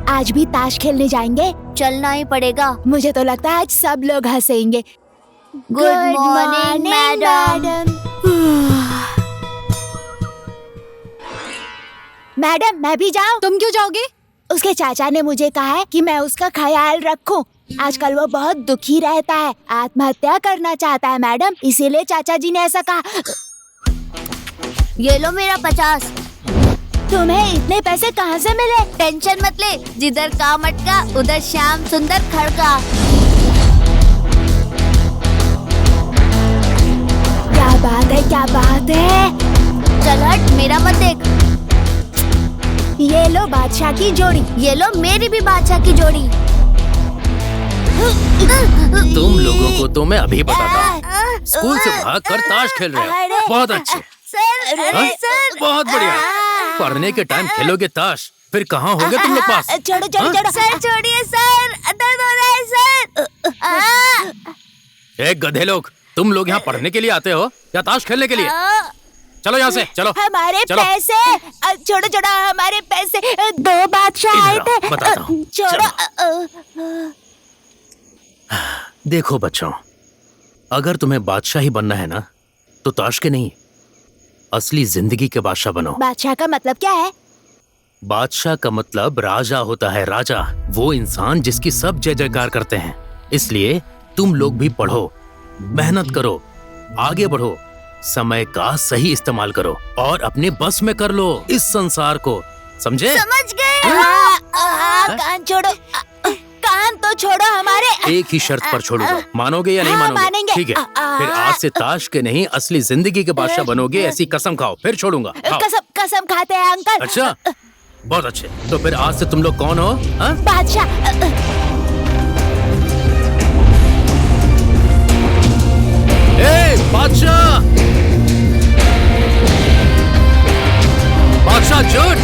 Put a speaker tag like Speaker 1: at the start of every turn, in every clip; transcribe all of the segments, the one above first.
Speaker 1: आज भी ताश खेलने जाएंगे?
Speaker 2: चलना ही पड़ेगा।
Speaker 1: मुझे तो लगता है आज सब लोग हंसेंगे।
Speaker 2: Good morning madam.
Speaker 1: मैडम मैं भी जाऊँ?
Speaker 3: तुम क्यों जाओगे?
Speaker 1: उसके चाचा ने मुझे कहा है कि मैं उसका ख्याल रखूं। आजकल वो बहुत दुखी रहता है, आत्महत्या करना चाहता है मैडम, इसीलिए चाचा जी ने ऐसा कहा।
Speaker 2: ये लो मेरा 50।
Speaker 1: तुम्हें इतने पैसे कहाँ से मिले?
Speaker 2: टेंशन मत ले, जिधर काम अटका उधर श्याम सुंदर खड़का।
Speaker 1: क्या बात है, क्या बात है।
Speaker 2: चल हट, मेरा मत देख।
Speaker 1: ये लो बादशाह की जोड़ी।
Speaker 2: ये लो मेरी भी बादशाह की जोड़ी।
Speaker 4: तुम लोगों को तो मैं अभी बताता हूँ। स्कूल से भागकर ताश खेल रहे हो, बहुत अच्छे।
Speaker 2: सर, अरे सर,
Speaker 4: बहुत बढ़िया। पढ़ने के टाइम खेलोगे ताश, फिर कहाँ होगे तुम लोग पास?
Speaker 1: छोड़ो छोड़ो छोड़ो।
Speaker 2: सर छोड़िए सर, दर्द हो रहा है सर।
Speaker 4: एक गधे लोग, तुम लोग यहाँ पढ़ने के लिए आते हो या ताश खेलने के लिए? चलो यहाँ से, चलो।
Speaker 1: हमारे
Speaker 4: चलो।
Speaker 1: पैसे छोड़ो छोड़ो, हमारे पैसे। दो बादशाह आए थे।
Speaker 4: बताता हूँ।
Speaker 1: छोड़ो।
Speaker 4: देखो बच्चों, अगर तुम्हें बादशाह ही बनना है ना, तो ताश के नहीं, असली जिंदगी के बादशाह बनो।
Speaker 1: बादशाह का मतलब क्या है?
Speaker 4: बादशाह का मतलब राजा होता है, राजा। वो इंसान जिसकी सब जय जयकार करते हैं। इसलिए तुम लोग भी पढ़ो, मेहनत करो, आगे बढ़ो, समय का सही इस्तेमाल करो और अपने बस में कर लो इस संसार को, समझे?
Speaker 2: समझ गए।
Speaker 1: कान छोड़ो, कान तो छोड़ो हमारे।
Speaker 4: एक ही शर्त पर छोड़ूंगा, मानोगे या नहीं मानोगे?
Speaker 1: मानेंगे।
Speaker 4: ठीक है, फिर आज से ताश के नहीं असली जिंदगी के बादशाह बनोगे, ऐसी कसम खाओ, फिर छोड़ूंगा। खाओ।
Speaker 1: कसम खाते हैं अंकल।
Speaker 4: अच्छा, बहुत अच्छे। तो फिर आज से तुम लोग कौन हो?
Speaker 1: बादशाह।
Speaker 4: बादशाह, बादशाह झूठ।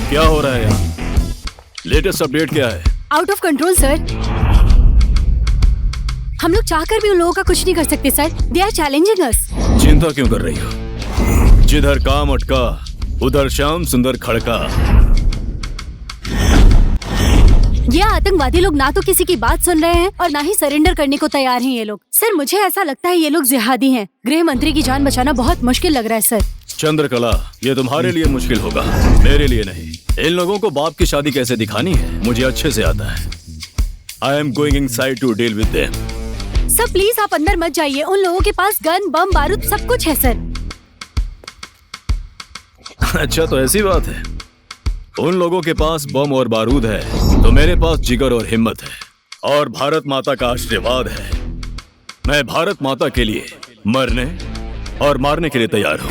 Speaker 5: क्या हो रहा है यहाँ? लेटेस्ट अपडेट क्या है?
Speaker 3: Out of control sir. हम लोग चाहकर भी उन लोगों का कुछ नहीं कर सकते सर। दे आर चैलेंजिंग अस।
Speaker 5: चिंता क्यों कर रही हो? जिधर काम अटका उधर श्याम सुंदर खड़का।
Speaker 3: ये आतंकवादी लोग ना तो किसी की बात सुन रहे हैं और ना ही सरेंडर करने को तैयार हैं ये लोग। सर मुझे ऐसा लगता है ये लोग जिहादी हैं। गृह मंत्री की जान बचाना बहुत मुश्किल लग रहा है सर।
Speaker 5: चंद्रकला, ये तुम्हारे लिए मुश्किल होगा, मेरे लिए नहीं। इन लोगों को बाप की शादी कैसे दिखानी है मुझे अच्छे से आता है। I am going inside to deal with them.
Speaker 3: Sir please आप अंदर मत जाइए। उन लोगों के पास गन, बम, बारूद सब कुछ है सर।
Speaker 5: अच्छा तो ऐसी बात है। उन लोगों के पास बम और बारूद है तो मेरे पास जिगर और हिम्मत है और भारत माता का आशीर्वाद है। मैं भारत माता के लिए मरने और मारने के लिए तैयार हूँ।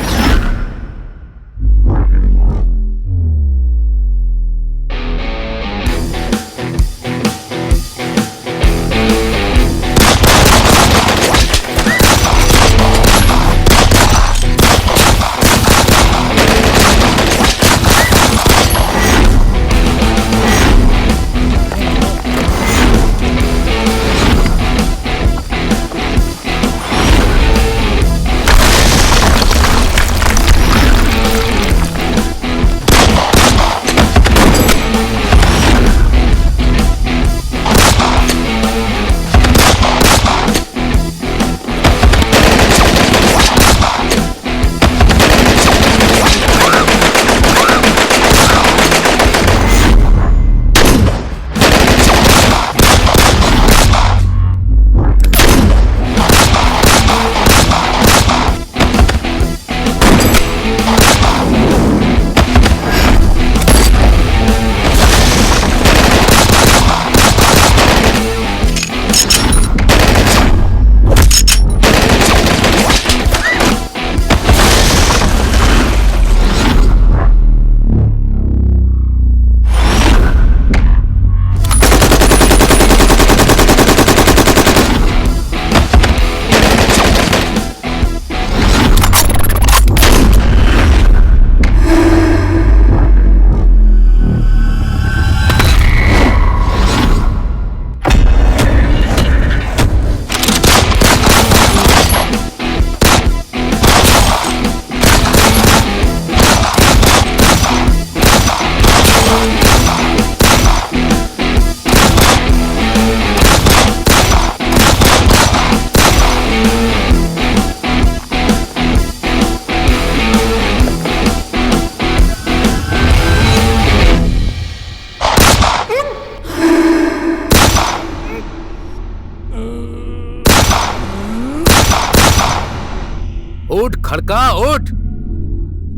Speaker 4: खड़का उठ,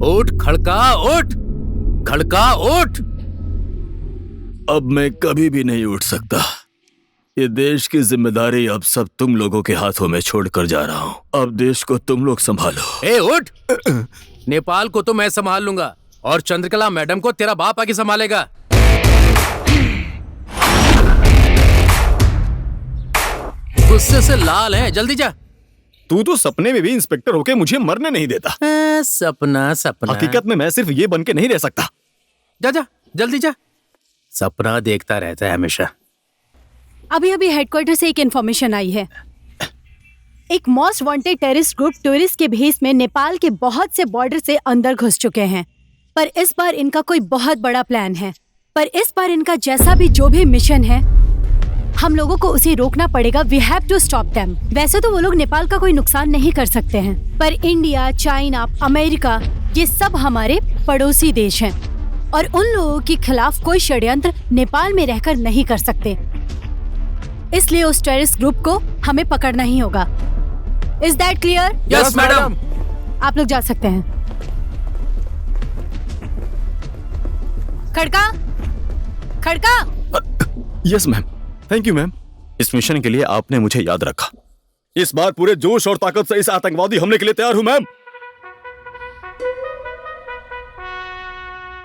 Speaker 4: उठ खड़का उठ, खड़का उठ।
Speaker 5: अब मैं कभी भी नहीं उठ सकता। ये देश की जिम्मेदारी अब सब तुम लोगों के हाथों में छोड़कर जा रहा हूँ। अब देश को तुम लोग संभालो।
Speaker 4: ए उठ। नेपाल को तो मैं संभाल लूंगा और चंद्रकला मैडम को तेरा बाप आके संभालेगा। गुस्से से लाल है, जल्दी जा।
Speaker 5: तू तो सपने में भी इंस्पेक्टर होके मुझे मरने नहीं देता।
Speaker 4: सपना सपना,
Speaker 5: हकीकत में मैं सिर्फ ये बन के नहीं रह सकता।
Speaker 4: जा जा जल्दी जा। सपना देखता रहता है हमेशा।
Speaker 3: अभी अभी हेडक्वार्टर से एक इन्फॉर्मेशन आई है। एक most wanted terrorist group tourist के भेस में नेपाल के बहुत से बॉर्डर से अंदर घुस चुके हैं। पर इस बार इनका कोई बहुत बड़ा प्लान है। पर इस बार इनका जैसा भी जो भी मिशन है, हम लोगों को उसे रोकना पड़ेगा। We have to stop them. वैसे तो वो लोग नेपाल का कोई नुकसान नहीं कर सकते हैं, पर इंडिया, चाइना, अमेरिका, ये सब हमारे पड़ोसी देश हैं और उन लोगों के खिलाफ कोई षड्यंत्र नेपाल में रहकर नहीं कर सकते। इसलिए उस टेररिस्ट ग्रुप को हमें पकड़ना ही होगा। Is that clear?
Speaker 4: Yes madam.
Speaker 3: आप लोग जा सकते हैं। Khadka, Khadka.
Speaker 5: Yes ma'am, thank you ma'am. इस मिशन के लिए आपने मुझे याद रखा। इस बार पूरे जोश और ताकत से इस आतंकवादी हमले के लिए तैयार हूं मैम।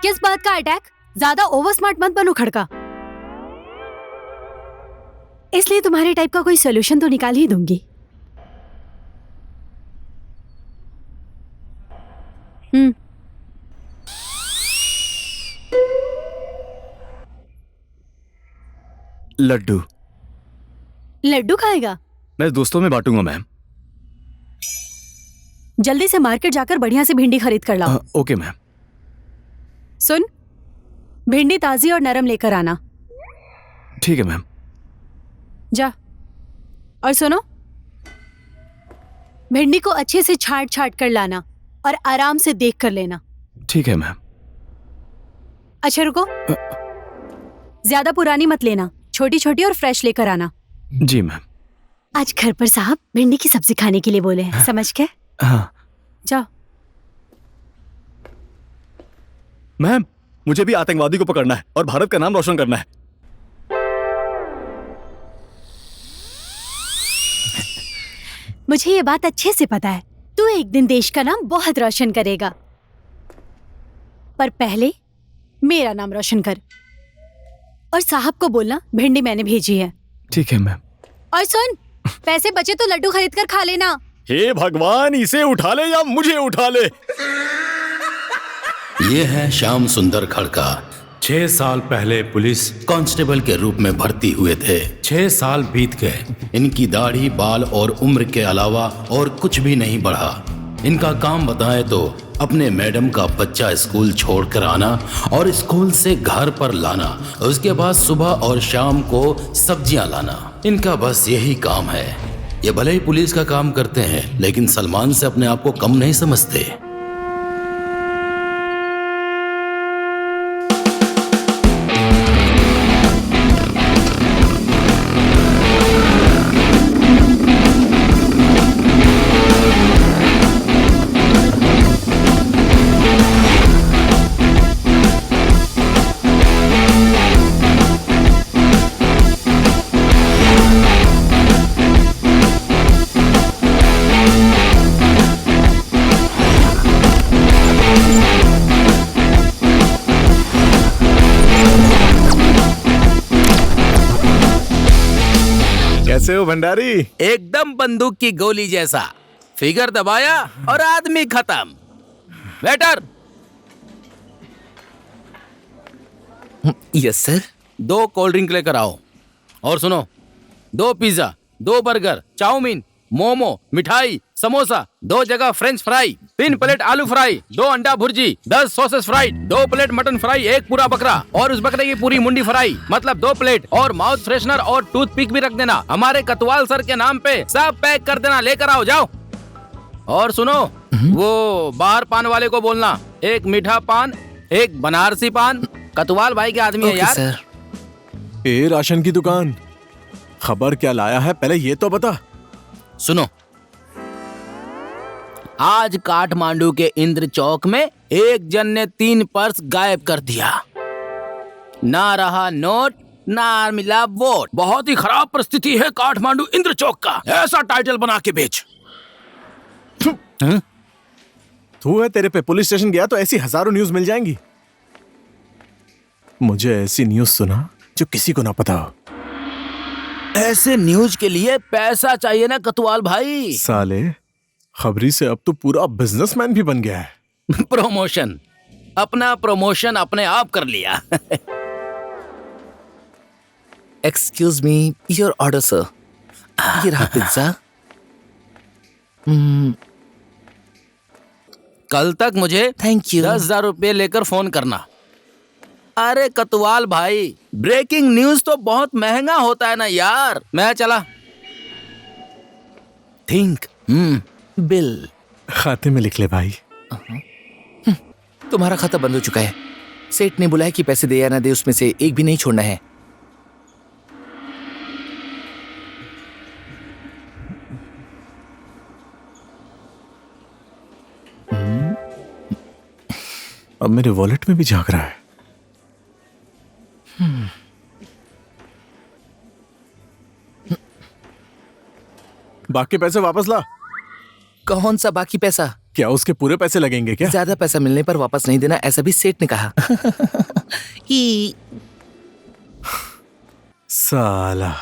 Speaker 3: किस बात का अटैक? ज्यादा ओवर स्मार्ट मत बनो खड़का। इसलिए तुम्हारे टाइप का कोई सोल्यूशन तो निकाल ही दूंगी।
Speaker 5: लड्डू।
Speaker 3: लड्डू खाएगा?
Speaker 5: मैं दोस्तों में बांटूंगा मैम।
Speaker 3: जल्दी से मार्केट जाकर बढ़िया से भिंडी खरीद कर लाओ।
Speaker 5: Okay ma'am.
Speaker 3: सुन, भिंडी ताजी और नरम लेकर आना।
Speaker 5: ठीक है मैम।
Speaker 3: जा। और सुनो, भिंडी को अच्छे से छांट छांट कर लाना और आराम से देख कर लेना।
Speaker 5: ठीक है मैम।
Speaker 3: अच्छा रुको, ज्यादा पुरानी मत लेना, छोटी छोटी और फ्रेश लेकर आना।
Speaker 5: जी मैम।
Speaker 3: आज घर पर साहब भिंडी की सब्जी खाने के लिए बोले हैं, समझ के?
Speaker 5: हाँ।
Speaker 3: जाओ।
Speaker 5: मैम, मुझे भी आतंकवादी को पकड़ना है और भारत का नाम रोशन करना है।
Speaker 3: मुझे ये बात अच्छे से पता है, तू एक दिन देश का नाम बहुत रोशन करेगा, पर पहले मेरा नाम रोशन कर। और साहब को बोलना भिंडी मैंने भेजी है।
Speaker 5: ठीक है मैम।
Speaker 3: और सुन, पैसे बचे तो लड्डू खरीद कर खा लेना।
Speaker 5: हे भगवान, इसे उठा ले या मुझे उठा ले।
Speaker 6: ये है श्याम सुंदर खड़का।
Speaker 7: 6 साल पहले पुलिस
Speaker 6: कांस्टेबल के रूप में भर्ती हुए थे।
Speaker 7: 6 साल बीत गए।
Speaker 6: इनकी दाढ़ी, बाल और उम्र के अलावा और कुछ भी नहीं बढ़ा। इनका काम बताएं तो अपने मैडम का बच्चा स्कूल छोड़कर आना और स्कूल से घर पर लाना, उसके बाद सुबह और शाम को सब्जियां लाना। इनका बस यही काम है। ये भले ही पुलिस का काम करते हैं, लेकिन सलमान से अपने आप को कम नहीं समझते।
Speaker 8: कैसे हो भंडारी?
Speaker 4: एकदम बंदूक की गोली जैसा। फिगर दबाया और आदमी खत्म। Waiter.
Speaker 9: Yes sir.
Speaker 4: 2 cold drink लेकर आओ। और सुनो, 2 पिज्जा, 2 बर्गर, चाउमीन, मोमो, मिठाई, समोसा, 2 जगह फ्रेंच फ्राई, 3 प्लेट आलू फ्राई, 2 अंडा bhurji, 10 sauces fried, 2 plate mutton fry, 1 पूरा बकरा और उस बकरे की पूरी मुंडी फ्राई, मतलब 2 प्लेट। और माउथ फ्रेशनर और टूथपिक भी रख देना। हमारे कतवाल सर के नाम पे सब पैक कर देना। लेकर आओ, जाओ। और सुनो, वो बाहर पान वाले को बोलना 1 मीठा पान, 1 बनारसी पान। कतवाल भाई के आदमी है यार।
Speaker 9: सर।
Speaker 8: ए राशन की दुकान, खबर क्या लाया है पहले ये तो बता।
Speaker 6: सुनो, आज काठमांडू के इंद्र चौक में एक जन ने 3 पर्स गायब कर दिया। ना रहा नोट, ना मिला वोट। बहुत ही खराब परिस्थिति है काठमांडू इंद्र चौक का। ऐसा टाइटल बना के बेच।
Speaker 8: तू है, तेरे पे पुलिस स्टेशन गया तो ऐसी हजारों न्यूज मिल जाएंगी। मुझे ऐसी न्यूज सुना जो किसी को ना पता हो।
Speaker 6: ऐसे न्यूज के लिए पैसा चाहिए ना कतवाल भाई।
Speaker 8: साले, खबरी से अब तो पूरा बिजनेसमैन भी बन गया है।
Speaker 6: प्रमोशन, अपना प्रमोशन अपने आप कर लिया।
Speaker 9: Excuse me, your order sir. ये रहा पिज्जा।
Speaker 6: कल तक मुझे
Speaker 9: थैंक यू।
Speaker 6: 10,000 रुपये लेकर फोन करना। अरे कतवाल भाई, ब्रेकिंग न्यूज तो बहुत महंगा होता है ना यार। मैं चला।
Speaker 9: Think bill.
Speaker 8: खाते में लिख ले भाई।
Speaker 9: तुम्हारा खाता बंद हो चुका है। सेठ ने बुलाया कि पैसे दे या ना दे, उसमें से एक भी नहीं छोड़ना है।
Speaker 8: अब मेरे वॉलेट में भी झांक रहा है। बाकी पैसे वापस ला।
Speaker 9: कौन सा बाकी पैसा?
Speaker 8: क्या उसके पूरे पैसे लगेंगे क्या?
Speaker 9: ज्यादा पैसा मिलने पर वापस नहीं देना, ऐसा भी सेठ ने कहा।
Speaker 8: साला,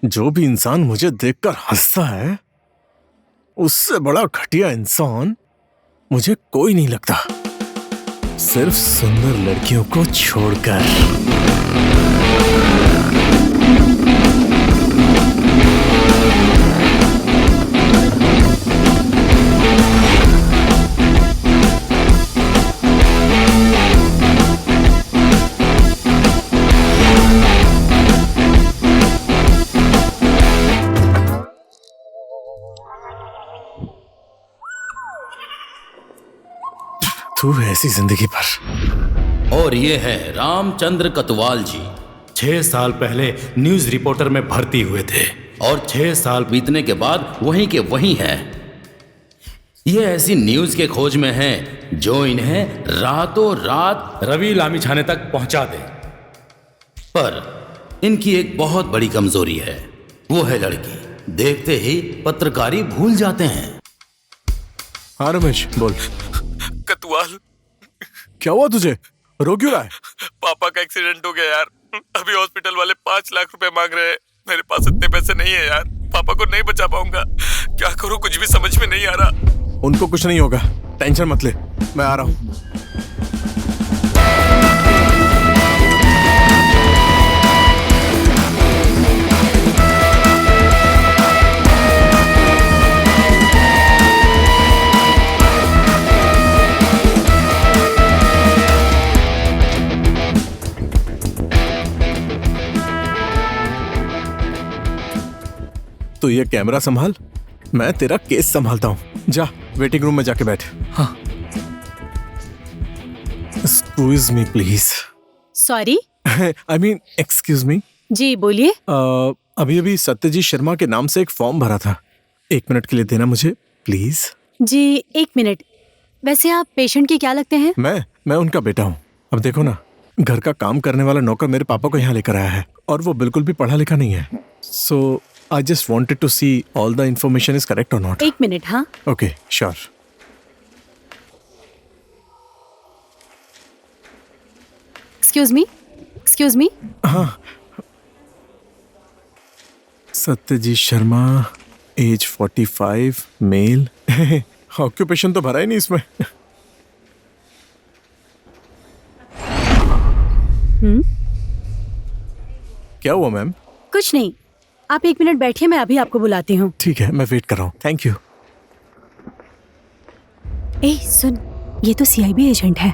Speaker 8: जो भी इंसान मुझे देखकर हंसता है उससे बड़ा घटिया इंसान मुझे कोई नहीं लगता, सिर्फ सुंदर लड़कियों को छोड़कर। तू ऐसी जिंदगी पर।
Speaker 6: और ये है रामचंद्र कतवाल जी।
Speaker 7: 6 साल पहले न्यूज रिपोर्टर में भर्ती हुए थे
Speaker 6: और 6 साल बीतने के बाद वहीं के वहीं हैं। ये ऐसी न्यूज के खोज में हैं जो इन्हें रातों रात
Speaker 7: रवि लामिछाने तक पहुंचा दे।
Speaker 6: पर इनकी एक बहुत बड़ी कमजोरी है, वो है लड़की। देखते ही पत्रकारी भूल जाते हैं।
Speaker 8: हाँ रमेश, बोल।
Speaker 10: कतवाल,
Speaker 8: क्या हुआ तुझे? रो क्यों रहा है?
Speaker 10: पापा का एक्सीडेंट हो गया यार। अभी हॉस्पिटल वाले 5 लाख रुपए मांग रहे हैं। मेरे पास इतने पैसे नहीं है यार, पापा को नहीं बचा पाऊंगा। क्या करूं, कुछ भी समझ में नहीं आ रहा।
Speaker 8: उनको कुछ नहीं होगा, टेंशन मत ले, मैं आ रहा हूं। तो ये कैमरा संभाल, मैं तेरा केस संभालता हूँ। जा वेटिंग रूम में जाके बैठ।
Speaker 9: हाँ।
Speaker 8: Excuse me please.
Speaker 3: Sorry.
Speaker 8: I mean excuse me.
Speaker 3: जी बोलिए।
Speaker 8: अभी अभी सत्यजीत शर्मा के नाम से एक फॉर्म भरा था, 1 मिनट के लिए देना मुझे प्लीज।
Speaker 3: Ji 1 minute. वैसे आप पेशेंट के क्या लगते हैं?
Speaker 8: मैं उनका बेटा हूँ। अब देखो ना, घर का काम करने वाला नौकर मेरे पापा को यहाँ लेकर आया है और वो बिल्कुल भी पढ़ा लिखा नहीं है। सो I just wanted to see all the information is correct or not.
Speaker 3: 1 minute. हाँ
Speaker 8: Okay, sure.
Speaker 3: Excuse me.
Speaker 8: हाँ। Satyajit Sharma, age 45, male. Occupation तो भरा ही नहीं इसमें। क्या हुआ मैम?
Speaker 3: कुछ नहीं, आप 1 मिनट बैठिए, मैं अभी आपको बुलाती हूँ।
Speaker 8: ठीक है, मैं वेट कर रहा हूँ। Thank you.
Speaker 3: ए सुन, ये तो CIB एजेंट है।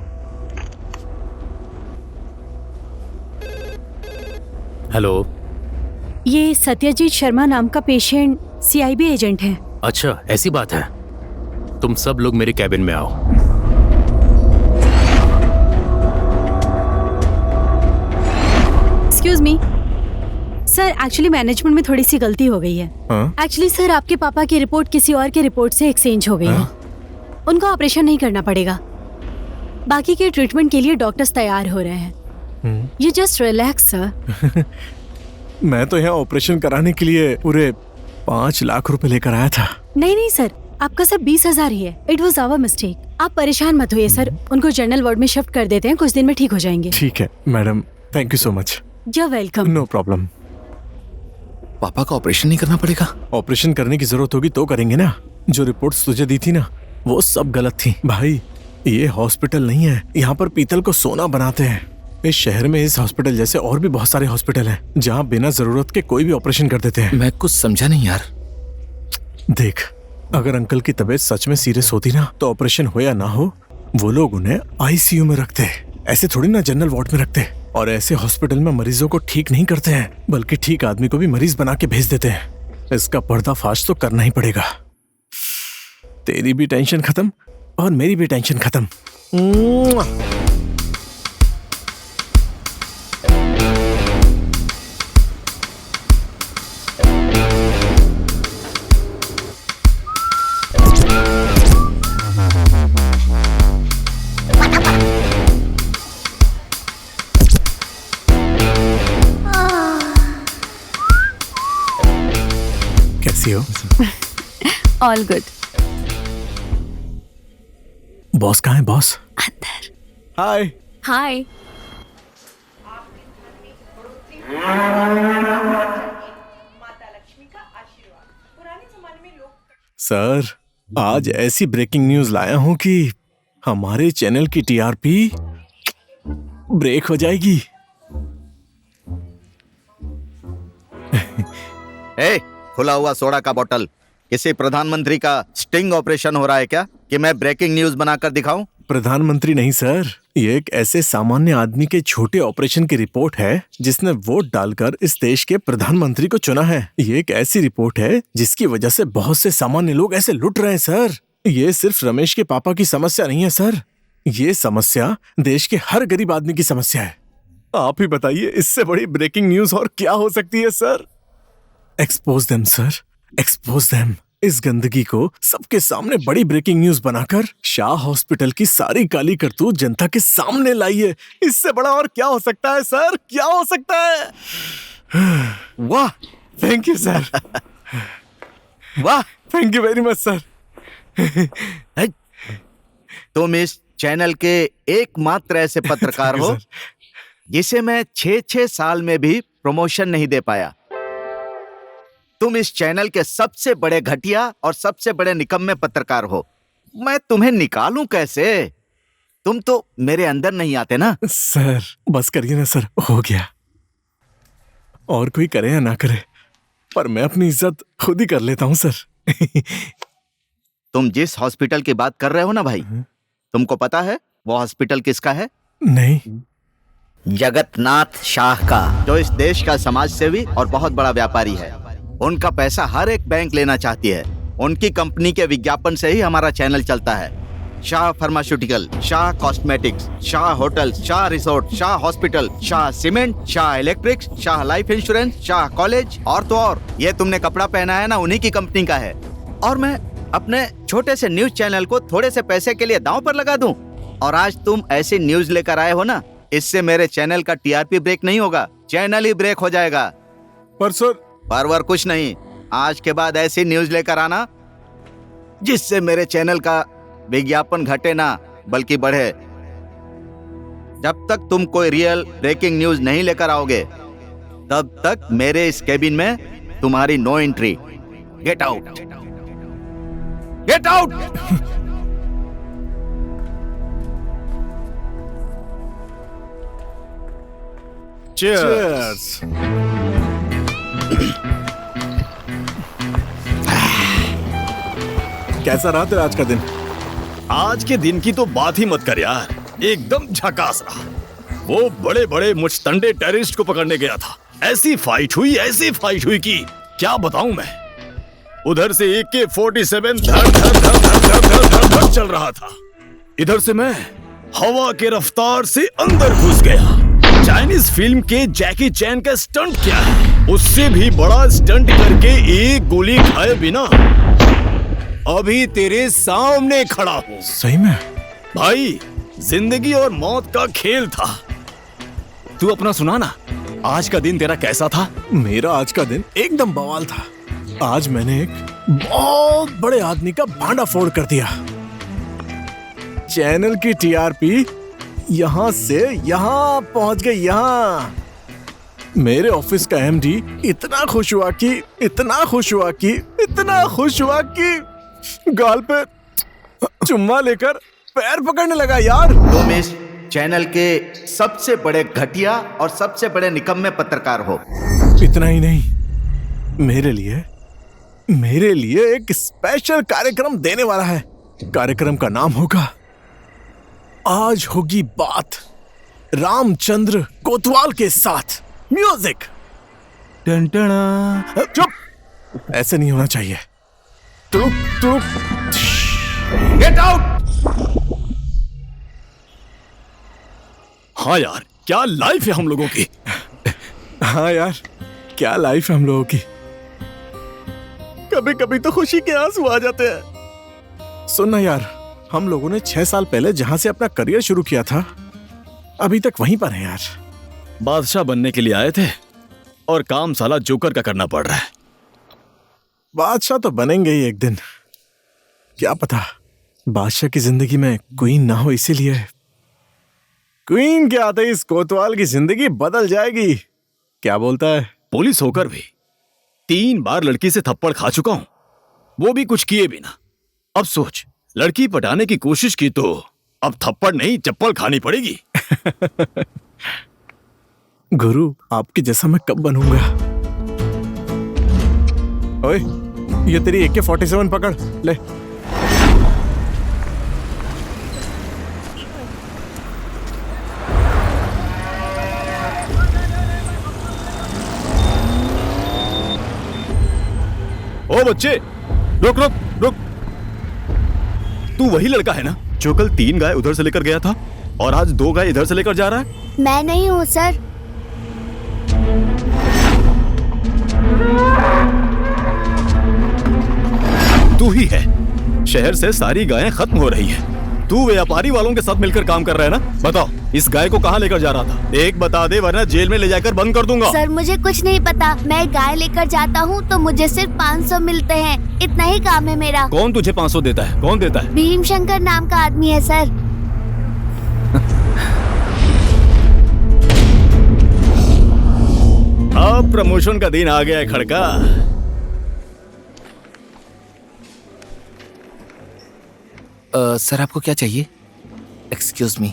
Speaker 4: हेलो,
Speaker 3: ये सत्यजीत शर्मा नाम का पेशेंट CIB एजेंट है।
Speaker 4: अच्छा ऐसी बात है। तुम सब लोग मेरे कैबिन में आओ।
Speaker 3: Excuse me, sir actually management में थोड़ी सी गलती हो गई है। एक्चुअली सर आपके पापा की रिपोर्ट किसी और के रिपोर्ट से एक्सचेंज हो गई है। उनको ऑपरेशन नहीं करना पड़ेगा। बाकी के ट्रीटमेंट के लिए डॉक्टर्स तैयार हो रहे हैं। You just relax sir.
Speaker 8: मैं तो यहाँ ऑपरेशन कराने के लिए पूरे 5 लाख रुपए लेकर आया था।
Speaker 3: नहीं सर, आपका सर 20,000 ही है। It was our mistake. आप परेशान मत होइए सर, उनको जनरल वार्ड में शिफ्ट कर देते हैं, कुछ दिन में ठीक हो जाएंगे।
Speaker 8: ठीक है madam, thank you so much.
Speaker 3: You welcome.
Speaker 8: No problem.
Speaker 9: पापा का ऑपरेशन नहीं करना पड़ेगा?
Speaker 8: ऑपरेशन करने की जरूरत होगी तो करेंगे ना। जो रिपोर्ट्स तुझे दी थी ना, वो सब गलत थी। भाई ये हॉस्पिटल नहीं है, यहाँ पर पीतल को सोना बनाते हैं। इस शहर में इस हॉस्पिटल जैसे और भी बहुत सारे हॉस्पिटल हैं, जहाँ बिना जरूरत के कोई भी ऑपरेशन कर देते हैं।
Speaker 9: मैं कुछ समझा नहीं यार।
Speaker 8: देख, अगर अंकल की तबीयत सच में सीरियस होती ना, तो ऑपरेशन हो या ना हो, वो लोग उन्हें आईसीयू में रखते। ऐसे थोड़ी ना जनरल वार्ड में रखते। और ऐसे हॉस्पिटल में मरीजों को ठीक नहीं करते हैं, बल्कि ठीक आदमी को भी मरीज बना के भेज देते हैं। इसका पर्दाफाश तो करना ही पड़ेगा। तेरी भी टेंशन खत्म और मेरी भी टेंशन खत्म। कैसी हो?
Speaker 3: All good.
Speaker 8: बॉस कहाँ है? बॉस
Speaker 3: अंदर।
Speaker 8: हाय।
Speaker 3: हाय।
Speaker 8: सर, आज ऐसी ब्रेकिंग न्यूज लाया हूँ कि हमारे चैनल की टीआरपी ब्रेक हो जाएगी।
Speaker 11: खुला हुआ सोडा का बोतल। किसी प्रधानमंत्री का स्टिंग ऑपरेशन हो रहा है क्या कि मैं ब्रेकिंग न्यूज बनाकर दिखाऊं?
Speaker 8: प्रधानमंत्री नहीं सर, ये एक ऐसे सामान्य आदमी के छोटे ऑपरेशन की रिपोर्ट है जिसने वोट डालकर इस देश के प्रधानमंत्री को चुना है। ये एक ऐसी रिपोर्ट है जिसकी वजह से बहुत से सामान्य लोग ऐसे लुट रहे हैं सर। ये सिर्फ रमेश के पापा की समस्या नहीं है सर, ये समस्या देश के हर गरीब आदमी की समस्या है। आप ही बताइए, इससे बड़ी ब्रेकिंग न्यूज और क्या हो सकती है sir? Expose them sir, expose them. इस गंदगी को सबके सामने बड़ी ब्रेकिंग न्यूज बनाकर शाह हॉस्पिटल की सारी काली करतूत जनता के सामने लाइए। इससे बड़ा और क्या हो सकता है सर? क्या हो सकता है? वाह, थैंक यू सर।
Speaker 11: वाह,
Speaker 8: thank you very much sir.
Speaker 11: तुम इस चैनल के एकमात्र ऐसे पत्रकार हो जिसे मैं 6 साल में भी प्रमोशन नहीं दे पाया। तुम इस चैनल के सबसे बड़े घटिया और सबसे बड़े निकम्मे पत्रकार हो। मैं तुम्हें निकालूं कैसे? तुम तो मेरे अंदर नहीं आते ना।
Speaker 8: सर बस करिए ना सर, हो गया। और कोई करे या ना करे, पर मैं अपनी इज्जत खुद ही कर लेता हूं सर।
Speaker 11: तुम जिस हॉस्पिटल की बात कर रहे हो ना भाई, तुमको पता है वो हॉस्पिटल किसका है?
Speaker 8: नहीं।
Speaker 11: जगतनाथ शाह का, जो इस देश का समाज सेवी और बहुत बड़ा व्यापारी है। उनका पैसा हर एक बैंक लेना चाहती है। उनकी कंपनी के विज्ञापन से ही हमारा चैनल चलता है। Shah pharmaceutical, Shah cosmetics, Shah hotel, Shah resort, Shah hospital, Shah cement, Shah electrics, Shah life insurance, Shah college और तो और। ये तुमने कपड़ा पहना है ना, उन्हीं की कंपनी का है। और मैं अपने छोटे से न्यूज चैनल को थोड़े से पैसे के लिए दांव पर लगा दूं? और आज तुम ऐसी न्यूज लेकर आए हो ना, इससे मेरे चैनल का टीआरपी ब्रेक नहीं होगा, चैनल ही ब्रेक हो जाएगा।
Speaker 8: पर सर,
Speaker 11: परवर कुछ नहीं, आज के बाद ऐसी न्यूज लेकर आना जिससे मेरे चैनल का विज्ञापन घटे ना बल्कि बढ़े। जब तक तुम कोई रियल ब्रेकिंग न्यूज नहीं लेकर आओगे, तब तक मेरे इस केबिन में तुम्हारी no entry. Get out, get out.
Speaker 8: Cheers. कैसा रहा तेरा आज का दिन?
Speaker 5: आज के दिन की तो बात ही मत कर यार, एकदम झकास रहा। वो बड़े बड़े मुचतंडे टेररिस्ट को पकड़ने गया था। ऐसी फाइट हुई कि क्या बताऊं मैं। उधर से AK-47 धड़ चल रहा था, इधर से मैं हवा के रफ्तार से अंदर घुस गया। चाइनीज फिल्म के जैकी चैन का स्टंट क्या है, उससे भी बड़ा स्टंट करके एक गोली खाए बिना अभी तेरे सामने खड़ा हूँ।
Speaker 8: सही में
Speaker 5: भाई, जिंदगी और मौत का खेल था। तू अपना सुना ना, आज का दिन तेरा कैसा था?
Speaker 8: मेरा आज का दिन एकदम बवाल था। आज मैंने एक बहुत बड़े आदमी का भांडा फोड़ कर दिया। चैनल की टीआरपी यहां से यहां पहुंच गई। यहां मेरे ऑफिस का एमडी इतना खुश हुआ कि गाल पे चुम्मा लेकर पैर पकड़ने लगा यार।
Speaker 11: तुम इस चैनल के सबसे बड़े घटिया और सबसे बड़े निकम्मे पत्रकार हो।
Speaker 8: इतना ही नहीं, मेरे लिए एक स्पेशल कार्यक्रम देने वाला है। कार्यक्रम का नाम होगा आज होगी बात रामचंद्र कोतवाल के साथ। म्यूजिक। चुप, ऐसे नहीं होना चाहिए।
Speaker 5: Get out. हाँ यार, क्या लाइफ है हम लोगों की।
Speaker 8: हाँ यार, क्या लाइफ है हम लोगों की। कभी कभी तो खुशी के आंसू आ जाते हैं। सुनना यार, हम लोगों ने 6 साल पहले जहां से अपना करियर शुरू किया था, अभी तक वहीं पर है यार।
Speaker 5: बादशाह बनने के लिए आए थे और काम साला जोकर का करना पड़ रहा है।
Speaker 8: बादशाह तो बनेंगे ही एक दिन। क्या पता बादशाह की जिंदगी में क्वीन ना हो, इसीलिए क्वीन के आते ही इस कोतवाल की जिंदगी बदल जाएगी। क्या बोलता है?
Speaker 5: पुलिस होकर भी 3 बार लड़की से थप्पड़ खा चुका हूं, वो भी कुछ किए बिना। अब सोच, लड़की पटाने की कोशिश की तो अब थप्पड़ नहीं चप्पल खानी पड़ेगी।
Speaker 8: गुरु, आपके जैसा मैं कब बनूंगा? ओए, ये तेरी AK-47 पकड़ ले।
Speaker 5: ओ बच्चे, रुक रुक रुक। तू वही लड़का है ना जो कल 3 गाय उधर से लेकर गया था और आज 2 गाय इधर से लेकर जा रहा है?
Speaker 2: मैं नहीं हूँ सर।
Speaker 5: तू ही है। शहर से सारी गायें खत्म हो रही है। तू व्यापारी वालों के साथ मिलकर काम कर रहा है ना? बताओ, इस गाय को कहाँ लेकर जा रहा था? एक बता दे, वरना जेल में ले जाकर बंद कर दूंगा।
Speaker 2: सर, मुझे कुछ नहीं पता। मैं गाय लेकर जाता हूँ तो मुझे सिर्फ 500 मिलते हैं। इतना ही काम है मेरा।
Speaker 5: कौन तुझे 500 देता है? कौन देता है?
Speaker 2: भीम शंकर नाम का आदमी है सर।
Speaker 5: अब प्रमोशन का दिन आ गया है खड़का।
Speaker 9: सर, आपको क्या चाहिए? Excuse me.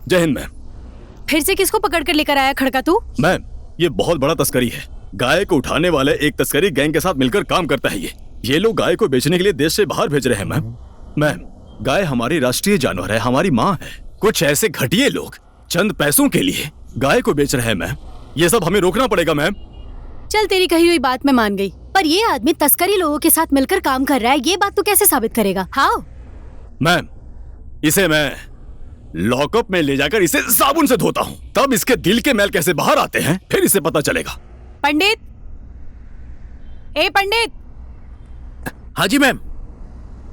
Speaker 5: जय हिंद मैम।
Speaker 3: फिर से किसको पकड़ कर लेकर आया खड़का तू?
Speaker 5: मैम, ये बहुत बड़ा तस्करी है। गाय को उठाने वाले एक तस्करी गैंग के साथ मिलकर काम करता है। ये लोग गाय को बेचने के लिए देश से बाहर भेज रहे हैं मैम। मैम, गाय हमारी राष्ट्रीय जानवर है, हमारी माँ है। कुछ ऐसे घटिया लोग चंद पैसों के लिए गाय को बेच रहे हैं मैम। ये सब हमें रोकना पड़ेगा मैम।
Speaker 3: चल, तेरी कही हुई बात मैं मान गई, पर ये आदमी तस्करी लोगों के साथ मिलकर काम कर रहा है, ये बात तू कैसे साबित करेगा? हाँ
Speaker 5: मैम, इसे मैं लॉकअप में ले जाकर इसे साबुन से धोता हूँ, तब इसके दिल के मैल कैसे बाहर आते हैं फिर इसे पता चलेगा।
Speaker 3: पंडित, ए पंडित।
Speaker 4: हाँ जी मैम।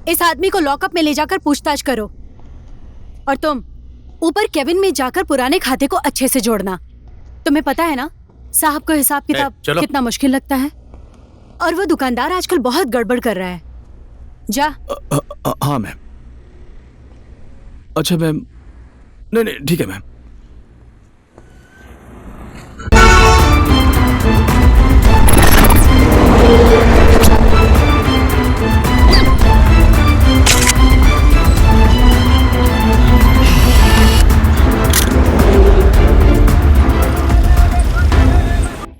Speaker 3: इस आदमी को लॉकअप में ले जाकर पूछताछ करो, और तुम ऊपर केबिन में जाकर पुराने खाते को अच्छे से जोड़ना। तुम्हें पता है ना साहब को हिसाब किताब कितना मुश्किल लगता है, और वो दुकानदार आजकल बहुत गड़बड़ कर रहा है। जा।
Speaker 5: हाँ मैम। अच्छा मैम, नहीं ठीक है मैम।